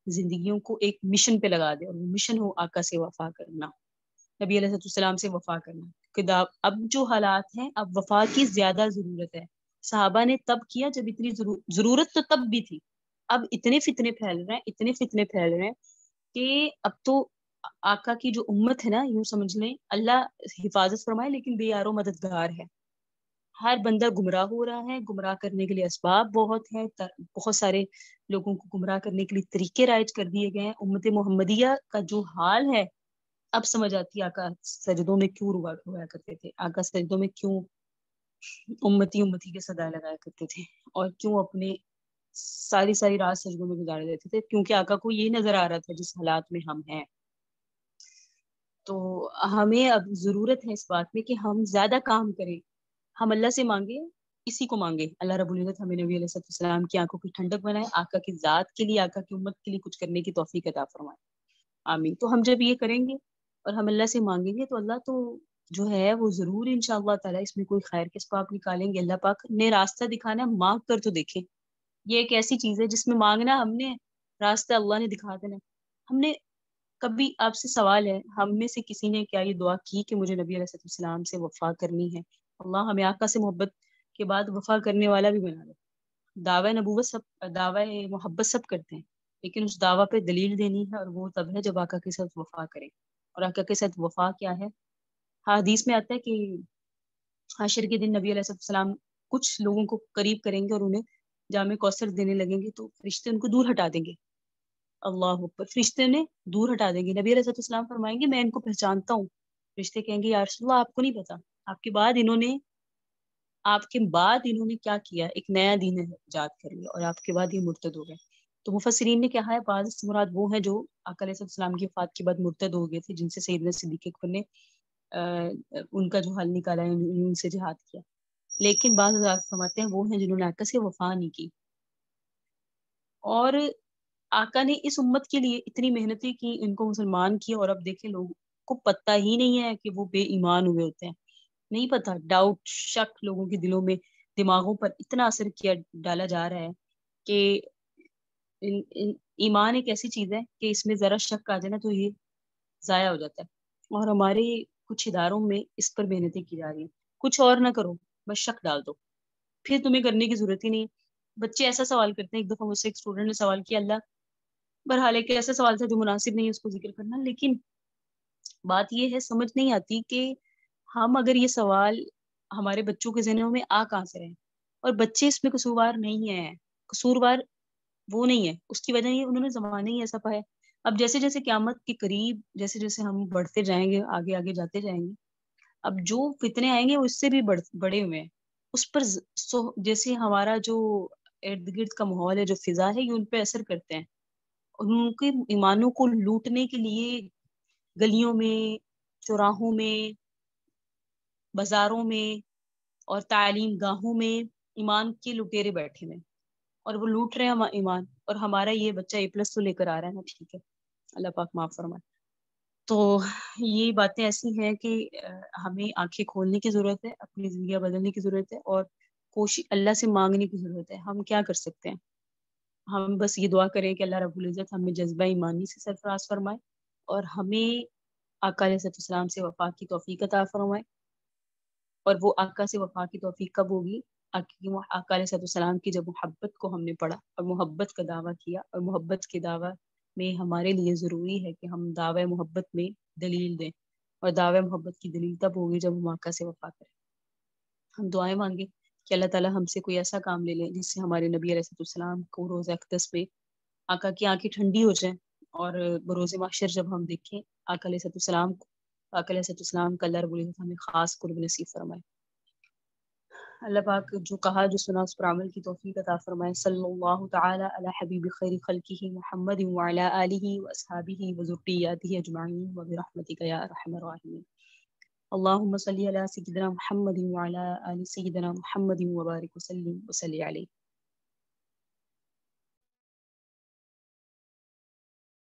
زندگیوں کو ایک مشن پہ لگا دے، اور وہ مشن ہو آقا سے وفا کرنا، نبی علیہ السلام سے وفا کرنا۔ کہ اب جو حالات ہیں، اب وفا کی زیادہ ضرورت ہے۔ صحابہ نے تب کیا جب اتنی ضرورت تو تب بھی تھی، اب اتنے فتنے پھیل رہے ہیں، اتنے فتنے پھیل رہے ہیں کہ اب تو آقا کی جو امت ہے نا، یوں سمجھ لیں اللہ حفاظت فرمائے لیکن بے یار و مددگار ہے، ہر بندہ گمراہ ہو رہا ہے، گمراہ کرنے کے لیے اسباب بہت ہیں، بہت سارے لوگوں کو گمراہ کرنے کے لیے طریقے رائج کر دیے گئے ہیں۔ امت محمدیہ کا جو حال ہے اب سمجھ آتی ہے، آقا سجدوں میں کیوں ہوا کرتے تھے، آقا سجدوں میں کیوں امتی کے صدا لگایا کرتے تھے، اور کیوں اپنے ساری رات سجدوں میں گزارے دیتے تھے، کیونکہ آقا کو یہ نظر آ رہا تھا جس حالات میں ہم ہیں۔ تو ہمیں اب ضرورت ہے اس بات میں کہ ہم زیادہ کام کریں، ہم اللہ سے مانگے، اسی کو مانگے، اللہ رب العزت ہمیں نبی علیہ السلام کی آنکھوں کی ٹھنڈک بنائے، آقا کی ذات کے لیے، آقا کی امت کے لیے کچھ کرنے کی توفیق عطا فرمائے، آمین۔ تو ہم جب یہ کریں گے اور ہم اللہ سے مانگیں گے تو اللہ تو جو ہے وہ ضرور انشاءاللہ تعالیٰ اس میں کوئی خیر کے اسباب نکالیں گے۔ اللہ پاک نے راستہ دکھانا ہے، مانگ کر تو دیکھیں، یہ ایک ایسی چیز ہے جس میں مانگنا، ہم نے راستہ اللہ نے دکھا دینا۔ ہم نے کبھی، آپ سے سوال ہے، ہم میں سے کسی نے کیا یہ دعا کی کہ مجھے نبی علیہ السلام سے وفا کرنی ہے؟ اللہ ہمیں آقا سے محبت کے بعد وفا کرنے والا بھی بنا دے۔ دعوی نبوت سب، دعوی محبت سب کرتے ہیں، لیکن اس دعویٰ پہ دلیل دینی ہے، اور وہ تب ہے جب آقا کے ساتھ وفا کریں۔ اور آقا کے ساتھ وفا کیا ہے؟ حدیث میں آتا ہے کہ حشر کے دن نبی علیہ السلام کچھ لوگوں کو قریب کریں گے اور انہیں جامع کوثر دینے لگیں گے تو فرشتے ان کو دور ہٹا دیں گے. اللہ اکبر. فرشتے نے دور ہٹا دیں گے. نبی علیہ السلام فرمائیں گے میں ان کو پہچانتا ہوں. فرشتے کہیں گے یا رسول اللہ آپ کو نہیں پتا آپ کے بعد انہوں نے کیا کیا, ایک نیا دین ایجاد کر لیا اور آپ کے بعد یہ مرتد ہو گئے. تو مفسرین نے کہا ہے بعض مراد وہ ہیں جو آقا علیہ السلام کی وفات کے بعد مرتد ہو گئے تھے, جن سے سیدنا صدیق اکبر نے ان کا جو حل نکالا ہے, ان سے جہاد کیا. لیکن بعض حضرات فرماتے ہیں وہ ہیں جنہوں نے آقا سے وفا نہیں کی. اور آقا نے اس امت کے لیے اتنی محنتیں کی, ان کو مسلمان کیا, اور اب دیکھیں لوگوں کو پتہ ہی نہیں ہے کہ وہ بے ایمان ہوئے ہوتے ہیں. نہیں پتا, ڈاؤٹ, شک لوگوں کے دلوں میں, دماغوں پر اتنا اثر ڈالا جا رہا ہے کہ ایمان ایک ایسی چیز ہے کہ اس میں ذرا شک آ جائے نا تو یہ ضائع ہو جاتا ہے. اور ہمارے کچھ اداروں میں اس پر محنتیں کی جا رہی ہیں. کچھ اور نہ کرو, بس شک ڈال دو, پھر تمہیں کرنے کی ضرورت ہی نہیں. بچے ایسا سوال کرتے ہیں, ایک دفعہ مجھ سے ایک اسٹوڈنٹ نے سوال کیا, اللہ برحال کہ ایسا سوال تھا جو مناسب نہیں ہے اس کو ذکر کرنا, لیکن بات یہ ہے سمجھ نہیں آتی کہ ہم اگر یہ سوال ہمارے بچوں کے ذہنوں میں کہاں سے رہے, اور بچے اس میں قصوروار نہیں ہیں, قصوروار وہ نہیں ہے, اس کی وجہ یہ انہوں نے زمانہ ہی ایسا پایا. اب جیسے جیسے قیامت کے قریب جیسے جیسے ہم بڑھتے جائیں گے, آگے آگے جاتے جائیں گے, اب جو فتنے آئیں گے وہ اس سے بھی بڑے ہوئے ہیں. اس پر جیسے ہمارا جو ارد گرد کا ماحول ہے, جو فضا ہے, یہ ان پہ اثر کرتے ہیں. ان کے ایمانوں کو لوٹنے کے لیے گلیوں میں, چوراہوں میں, بازاروں میں اور تعلیم گاہوں میں ایمان کے لٹیرے بیٹھے ہوئے, اور وہ لوٹ رہے ہیں ایمان. اور ہمارا یہ بچہ A+ تو لے کر آ رہا ہے نا, ٹھیک ہے, اللہ پاک معاف فرمائے. تو یہ باتیں ایسی ہیں کہ ہمیں آنکھیں کھولنے کی ضرورت ہے, اپنی زندگیاں بدلنے کی ضرورت ہے, اور کوشش اللہ سے مانگنے کی ضرورت ہے. ہم کیا کر سکتے ہیں؟ ہم بس یہ دعا کریں کہ اللہ رب العزت ہمیں جذبہ ایمانی سے سرفراز فرمائے, اور ہمیں آقا علیہ السلام سے وفا کی توفیق عطا فرمائے. اور وہ آقا سے وفا کی توفیق کب ہوگی؟ آقا علیہ السلام کی جب محبت کو ہم نے پڑھا اور محبت کا دعویٰ کیا, اور محبت کے دعویٰ میں ہمارے لیے ضروری ہے کہ ہم دعوی محبت میں دلیل دیں, اور دعوی محبت کی دلیل تب ہوگی جب ہم آقا سے وفا کریں. ہم دعائیں مانگیں کہ اللہ تعالیٰ ہم سے کوئی ایسا کام لے لیں جس سے ہمارے نبی علیہ السلام کو روز اقدس میں آقا کی آنکھیں ٹھنڈی ہو جائیں, اور بروز محشر جب ہم دیکھیں آقا علیہ السلام کو, آقا علیہ السلام کا اللہ رب العزت ہمیں خاص قرب نصیب فرمائے. اللہ پاک جو کہا جو سنا اس پر عمل کی توفیق عطا فرمائے. صلی اللہ تعالی علی حبیب خیر خلقہ محمد وعلی آلہ واصحابہ وذریاتہ اجمعین وبرحمتک یا ارحم الراحمین. اللهم صل على سيدنا محمد وعلى آل سيدنا محمد وبارك وسلم وصل عليه.